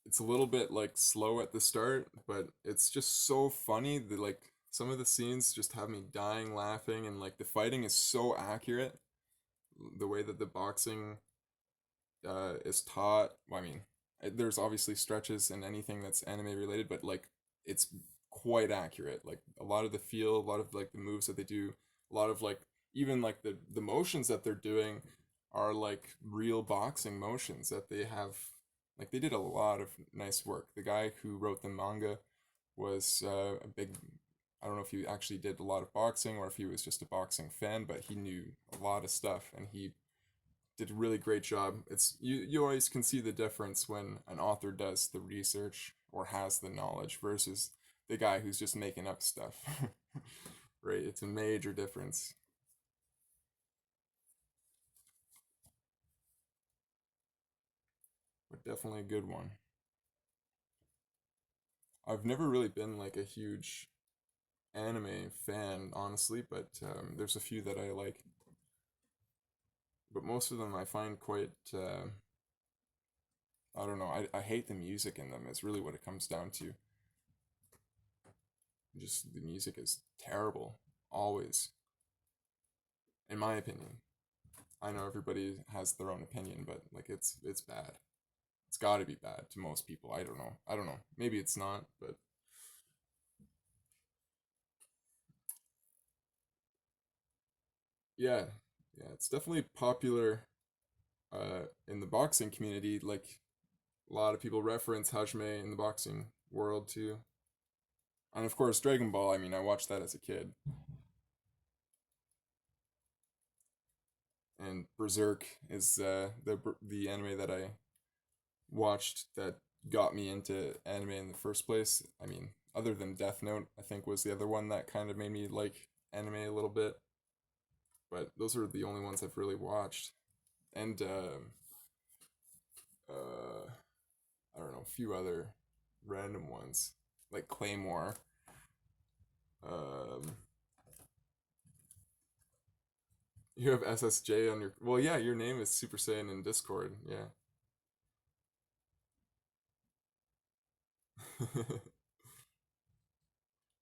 It's a little bit like slow at the start, but it's just so funny. The like some of the scenes just have me dying laughing, and like the fighting is so accurate. The way that the boxing is taught. Well, I mean, there's obviously stretches in anything that's anime related, but like it's quite accurate. Like a lot of the feel, a lot of like the moves that they do, a lot of like even like the motions that they're doing are like real boxing motions that they have. Like they did a lot of nice work. The guy who wrote the manga was a big. I don't know if he actually did a lot of boxing or if he was just a boxing fan, but he knew a lot of stuff and he did a really great job. It's you always can see the difference when an author does the research or has the knowledge versus the guy who's just making up stuff. Right? It's a major difference. But definitely a good one. I've never really been like a huge anime fan, honestly, but there's a few that I like. But most of them I find quite. I don't know. I hate the music in them. Is really what it comes down to. Just the music is terrible, always, in my opinion. I know everybody has their own opinion, but like it's bad. It's got to be bad to most people. I don't know. I don't know. Maybe it's not, but yeah, yeah, it's definitely popular in the boxing community. Like a lot of people reference Hajime in the boxing world too, and of course Dragon Ball. I mean, I watched that as a kid, and Berserk is the anime that I watched that got me into anime in the first place. I mean, other than Death Note, I think was the other one that kind of made me like anime a little bit. But those are the only ones I've really watched. And uh, I don't know, a few other random ones like Claymore. Um, you have SSJ on your. Well, yeah, your name is Super Saiyan in Discord. Yeah.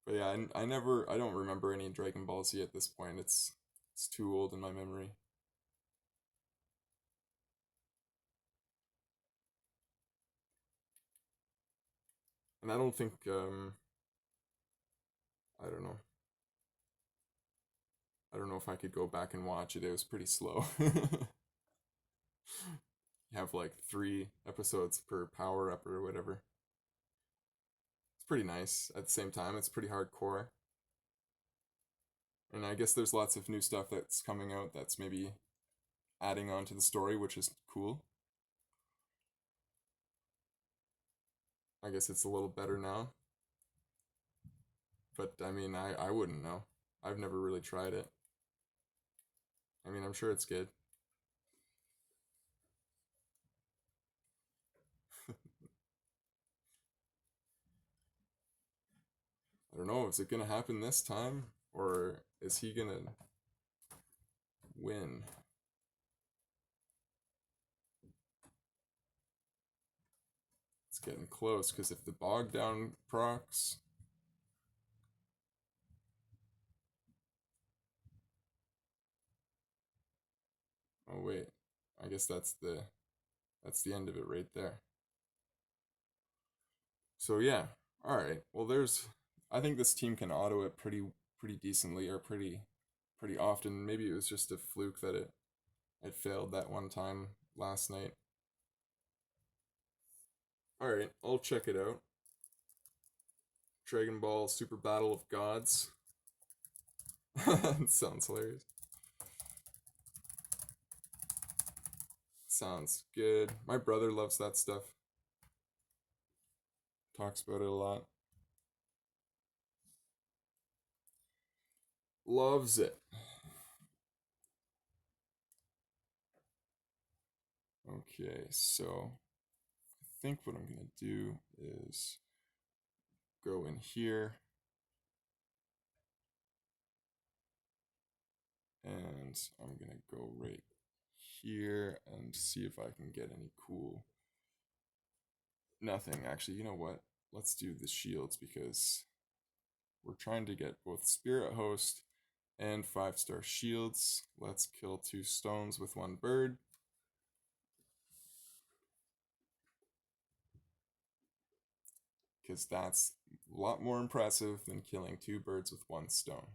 But yeah, I don't remember any Dragon Ball Z at this point. It's too old in my memory. And I don't think I don't know. I don't know if I could go back and watch it. It was pretty slow. You have like 3 episodes per power up or whatever. It's pretty nice. At the same time, it's pretty hardcore. And I guess there's lots of new stuff that's coming out that's maybe adding on to the story, which is cool. I guess it's a little better now. But I mean, I wouldn't know. I've never really tried it. I mean, I'm sure it's good. I don't know. Is it gonna happen this time? Or is he gonna win? It's getting close because if the bog down procs. Oh wait, I guess that's the end of it right there. So yeah, all right. Well, there's. I think this team can auto it pretty decently or pretty often. Maybe it was just a fluke that it failed that one time last night. All right, I'll check it out. Dragon Ball Super Battle of Gods. Sounds hilarious. Sounds good. My brother loves that stuff. Talks about it a lot. Loves it. Okay, so I think what I'm gonna do is go in here and I'm gonna go right here and see if I can get any cool. Nothing, actually. You know what? Let's do the shields because we're trying to get both Spirit Host and 5-star shields. Let's kill 2 stones with 1 bird. Because that's a lot more impressive than killing 2 birds with 1 stone.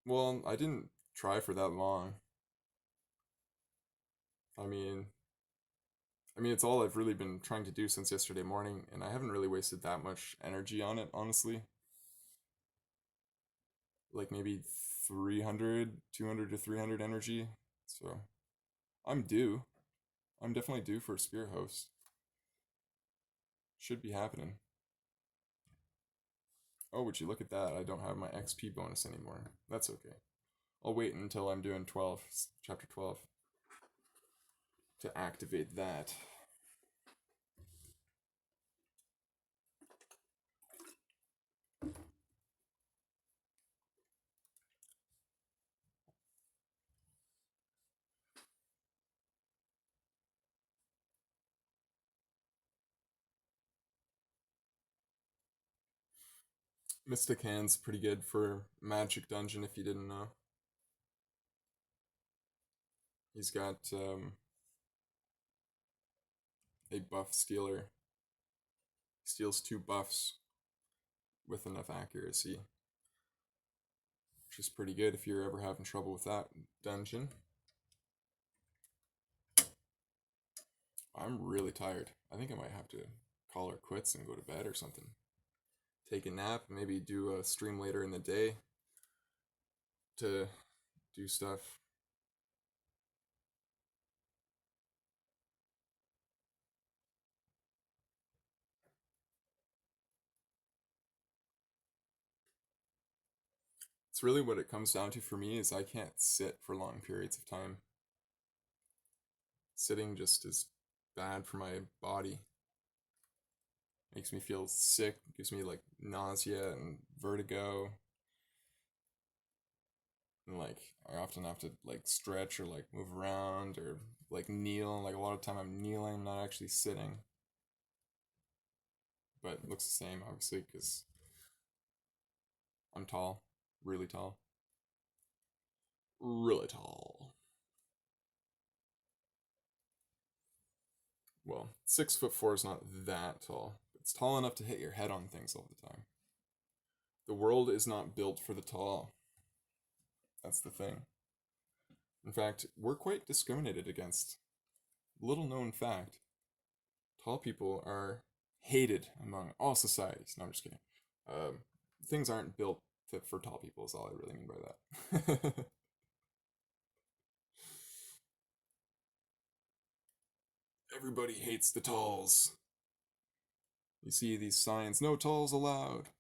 Well, I didn't try for that long. I mean, it's all I've really been trying to do since yesterday morning, and I haven't really wasted that much energy on it, honestly. Like maybe 300, 200 to 300 energy. So I'm due. I'm definitely due for a Spirit Host. Should be happening. Oh, would you look at that? I don't have my XP bonus anymore. That's okay. I'll wait until I'm doing 12, chapter 12, to activate that. Mystic Hand's pretty good for Magic Dungeon if you didn't know. He's got a buff stealer. He steals 2 buffs with enough accuracy, which is pretty good if you're ever having trouble with that dungeon. I'm really tired. I think I might have to call her quits and go to bed or something. Take a nap, maybe do a stream later in the day to do stuff. It's really what it comes down to for me is I can't sit for long periods of time. Sitting just is bad for my body. Makes me feel sick, gives me like nausea and vertigo. And like I often have to like stretch or like move around or like kneel. Like a lot of time I'm kneeling, I'm not actually sitting. But it looks the same obviously because I'm tall, really tall. Really tall. Well, 6'4" is not that tall. It's tall enough to hit your head on things all the time. The world is not built for the tall. That's the thing. In fact, we're quite discriminated against. Little known fact, tall people are hated among all societies. No, I'm just kidding. Um, things aren't built fit for tall people, is all I really mean by that. Everybody hates the talls. You see these signs, no talls allowed.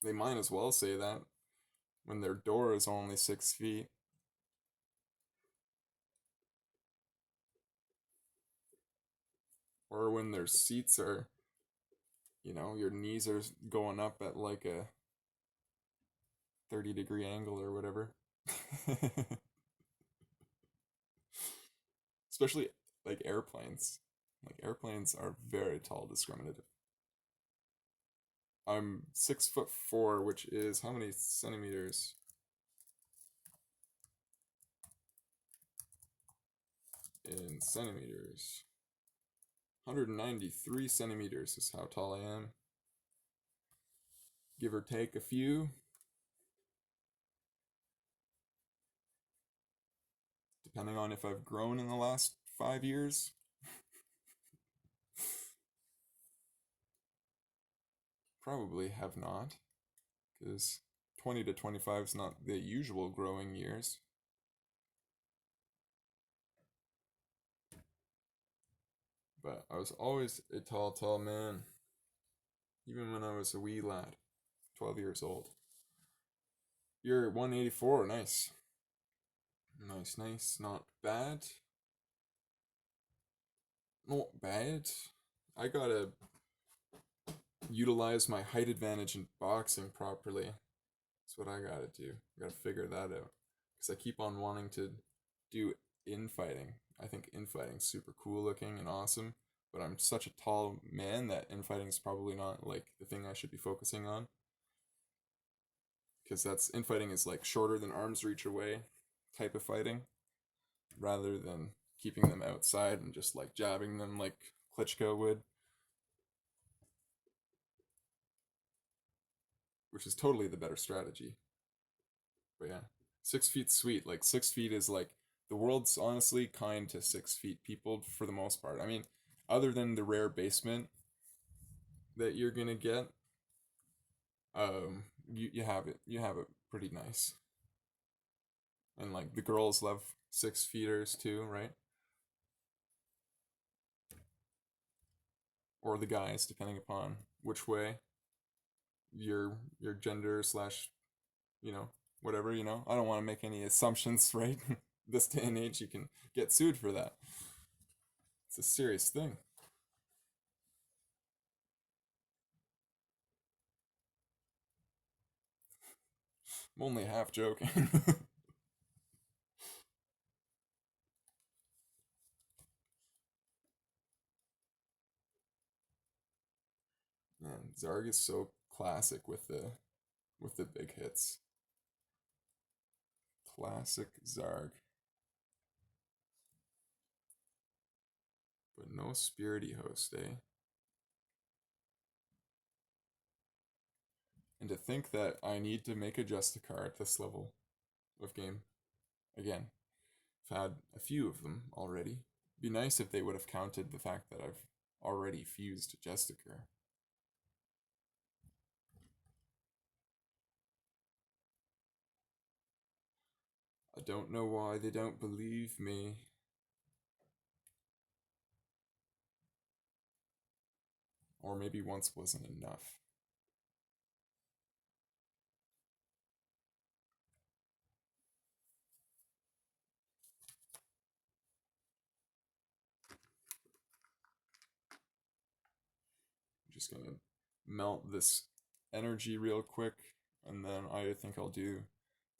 They might as well say that when their door is only 6 feet. Or when their seats are, your knees are going up at like a 30-degree angle or whatever. Especially like airplanes. Like airplanes are very tall discriminative. I'm 6'4", which is how many centimeters? In centimeters. 193 centimeters is how tall I am. Give or take a few. Depending on if I've grown in the last 5 years. Probably have not. Because 20 to 25 is not the usual growing years. But I was always a tall, tall man, even when I was a wee lad, 12 years old. You're 184, nice. Nice, nice, not bad. Not bad. I gotta utilize my height advantage in boxing properly. That's what I gotta do. I gotta figure that out. Because I keep on wanting to do infighting. I think infighting's super cool looking and awesome, but I'm such a tall man that infighting is probably not like the thing I should be focusing on. Because that's infighting is like shorter than arm's reach away type of fighting, rather than keeping them outside and just like jabbing them like Klitschko would, which is totally the better strategy. But yeah, 6 feet sweet. Like 6 feet is like the world's honestly kind to 6 feet people for the most part. I mean, other than the rare basement that you're gonna get, you have it. You have it pretty nice. And like the girls love 6 feeters too, right? Or the guys, depending upon which way your gender slash whatever. I don't want to make any assumptions, right? This day and age, you can get sued for that. It's a serious thing. I'm only half joking. Man, Zarg is so classic with the big hits. Classic Zarg. But no spirity host, eh? And to think that I need to make a Justicar at this level of game. Again, I've had a few of them already. Be nice if they would have counted the fact that I've already fused Justicar. I don't know why they don't believe me. Or maybe once wasn't enough. I'm just gonna melt this energy real quick, and then I think I'll do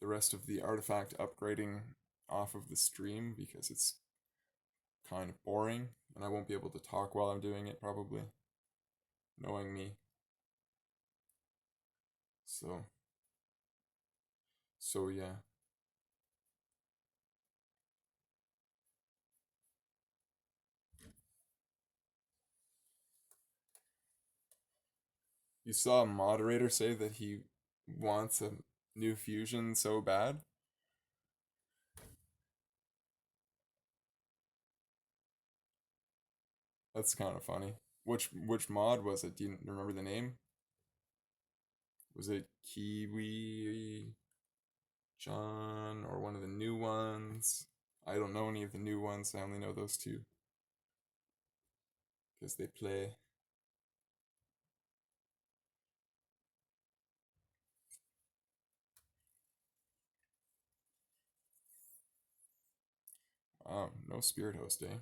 the rest of the artifact upgrading off of the stream because it's kind of boring, and I won't be able to talk while I'm doing it probably, knowing me. So, so yeah. You saw a moderator say that he wants a new fusion so bad. That's kind of funny. Which mod was it? Do you remember the name? Was it Kiwi John or one of the new ones? I don't know any of the new ones. I only know those two because they play. No spirit host, eh?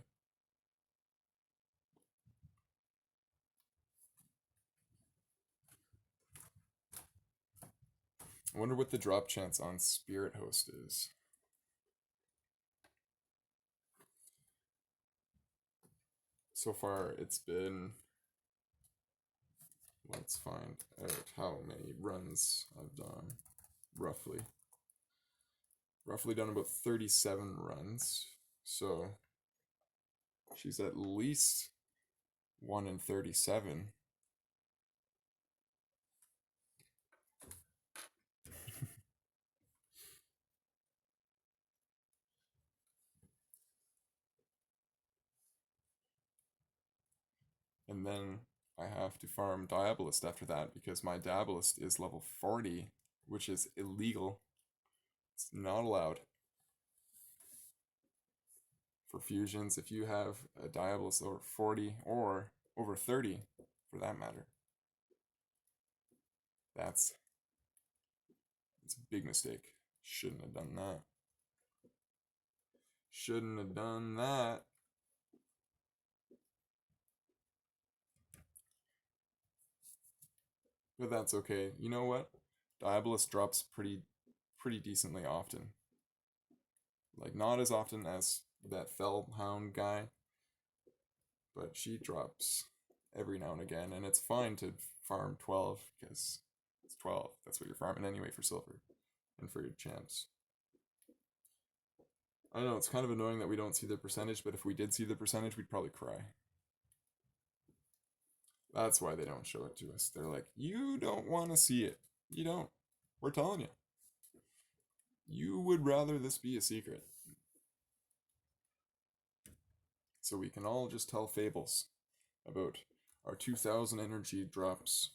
I wonder what the drop chance on spirit host is. So far, it's been. Let's find out how many runs I've done, roughly. Roughly done about 37 runs. So she's at least 1 in 37. And then I have to farm Diabolist after that because my Diabolist is level 40 which is illegal. It's not allowed for fusions if you have a Diabolus over 40 or over 30 for that matter. That's it's a big mistake. Shouldn't have done that. Shouldn't have done that. But that's okay. You know what? Diabolus drops pretty decently often. Like not as often as that Fellhound guy, but she drops every now and again, and it's fine to farm 12 because it's 12. That's what you're farming anyway for silver and for your champs. I know it's kind of annoying that we don't see the percentage, but if we did see the percentage, we'd probably cry. That's why they don't show it to us. They're like, you don't want to see it. You don't. We're telling you. You would rather this be a secret. So we can all just tell fables about our 2000 energy drops.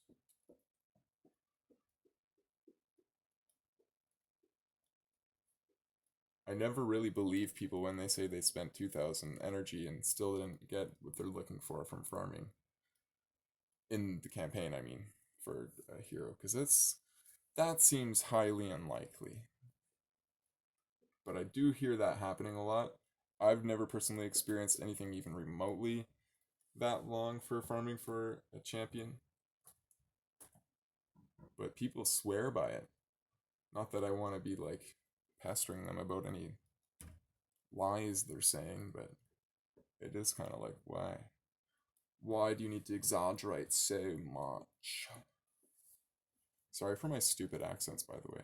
I never really believe people when they say they spent 2000 energy and still didn't get what they're looking for from farming. In the campaign, I mean, for a hero, because that seems highly unlikely. But I do hear that happening a lot. I've never personally experienced anything even remotely that long for farming for a champion, but people swear by it. Not that I want to be like pestering them about any lies they're saying, but it is kind of like, why? Why do you need to exaggerate so much? Sorry for my stupid accents, by the way.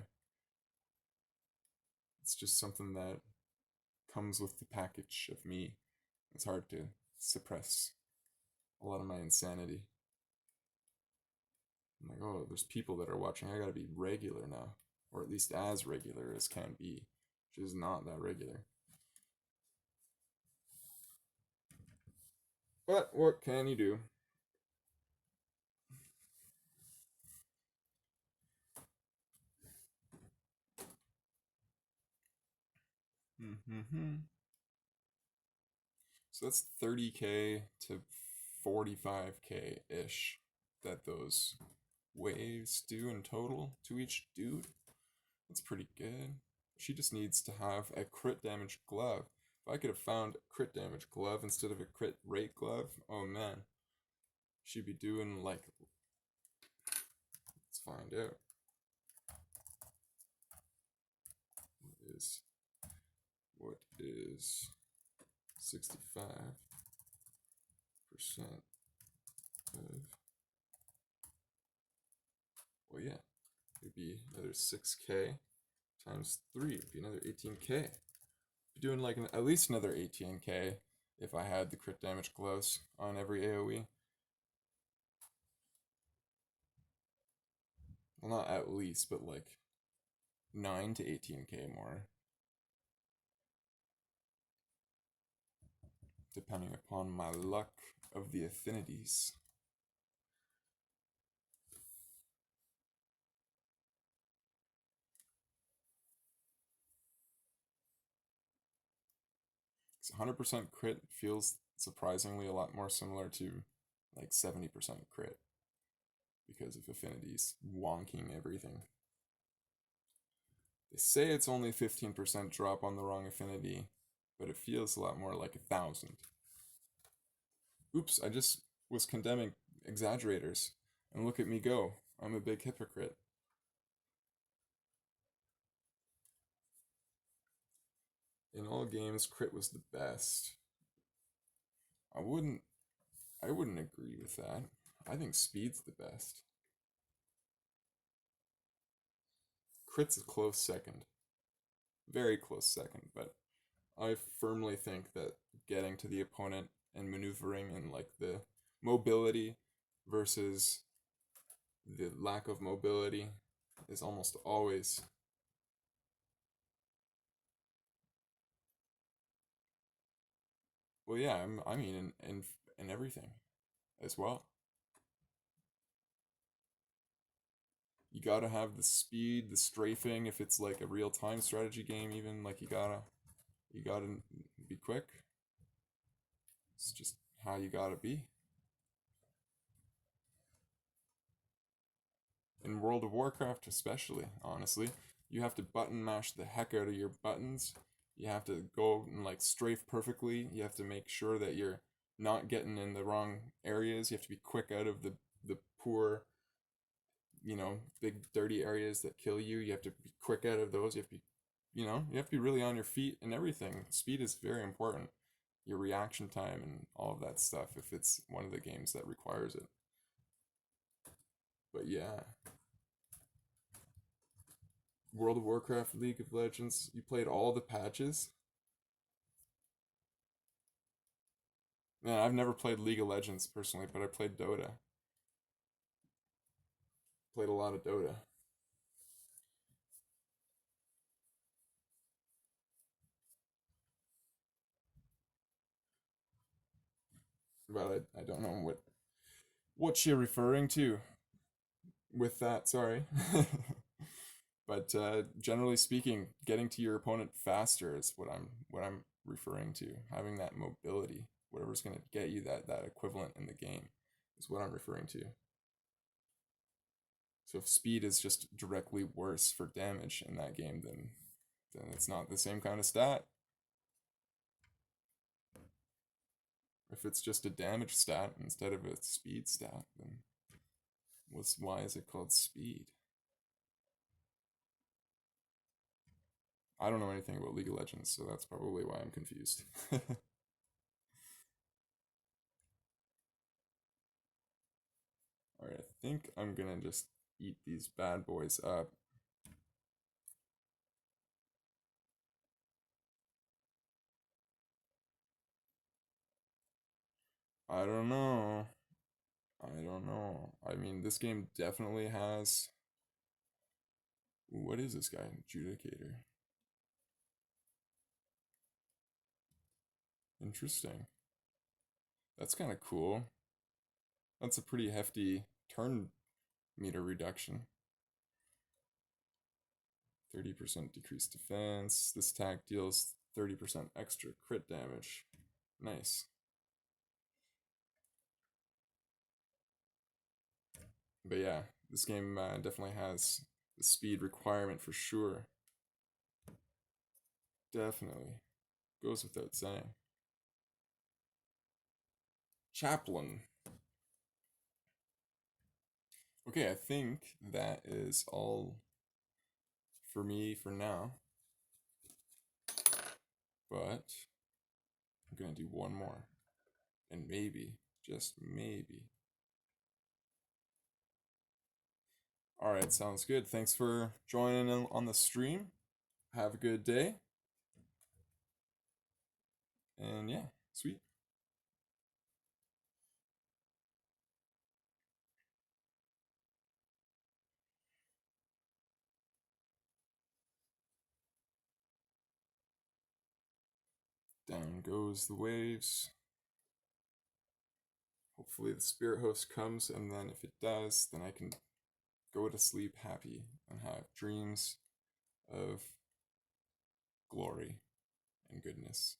It's just something that comes with the package of me. It's hard to suppress a lot of my insanity. I'm like, oh, there's people that are watching. I gotta be regular now, or at least as regular as can be, which is not that regular. But what can you do? Mm-hmm. So that's 30k to 45k ish that those waves do in total to each dude. That's pretty good. She just needs to have a crit damage glove. If I could have found a crit damage glove instead of a crit rate glove, oh man. She'd be doing like. Let's find out. What is 65% of. Well, yeah. It'd be another 6k times 3. It'd be another 18k. Be doing like at least another 18k if I had the crit damage gloves on every AoE. Well, not at least, but like 9 to 18k more, depending upon my luck of the affinities. So 100% crit feels surprisingly a lot more similar to like 70% crit because of affinities wonking everything. They say it's only 15% drop on the wrong affinity, but it feels a lot more like 1,000. Oops, I just was condemning exaggerators. And look at me go. I'm a big hypocrite. In all games, crit was the best. I wouldn't I wouldn't agree with that. I think speed's the best. Crit's a close second. Very close second, but I firmly think that getting to the opponent and maneuvering and like the mobility versus the lack of mobility is almost always. Well, yeah, I mean in everything as well. You gotta have the speed, the strafing. If it's like a real time strategy game, even like you gotta be quick. It's just how you gotta be. In World of Warcraft, especially, honestly, you have to button mash the heck out of your buttons. You have to go and like strafe perfectly. You have to make sure that you're not getting in the wrong areas. You have to be quick out of the poor, big dirty areas that kill you. You have to be quick out of those. You have to be really on your feet and everything. Speed is very important. Your reaction time and all of that stuff if it's one of the games that requires it. But yeah, World of Warcraft, League of Legends, you played all the patches? Man, I've never played League of Legends personally, but I played Dota. Played a lot of Dota. But I don't know what you're referring to with that, sorry. But generally speaking, getting to your opponent faster is what I'm referring to. Having that mobility, whatever's gonna get you that equivalent in the game, is what I'm referring to. So if speed is just directly worse for damage in that game, then it's not the same kind of stat. If it's just a damage stat instead of a speed stat, then why is it called speed? I don't know anything about League of Legends, so that's probably why I'm confused. Alright, I think I'm gonna just eat these bad boys up. I don't know. I don't know. I mean, this game definitely has. What is this guy? Judicator. Interesting. That's kind of cool. That's a pretty hefty turn meter reduction. 30% decreased defense. This attack deals 30% extra crit damage. Nice. But yeah, this game definitely has the speed requirement for sure. Definitely. Goes without saying. Chaplain. Okay, I think that is all for me for now. But I'm gonna do one more. And maybe, just maybe. Alright, sounds good. Thanks for joining in on the stream. Have a good day. And yeah, sweet. Down goes the waves. Hopefully the spirit host comes, and then if it does, then I can go to sleep happy and have dreams of glory and goodness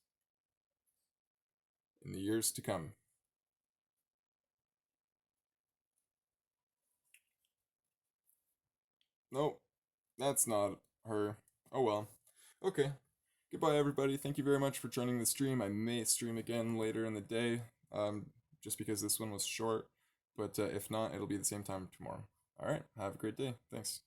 in the years to come. Nope, that's not her. Oh well. Okay. Goodbye, everybody. Thank you very much for joining the stream. I may stream again later in the day, just because this one was short. But if not, it'll be the same time tomorrow. All right. Have a great day. Thanks.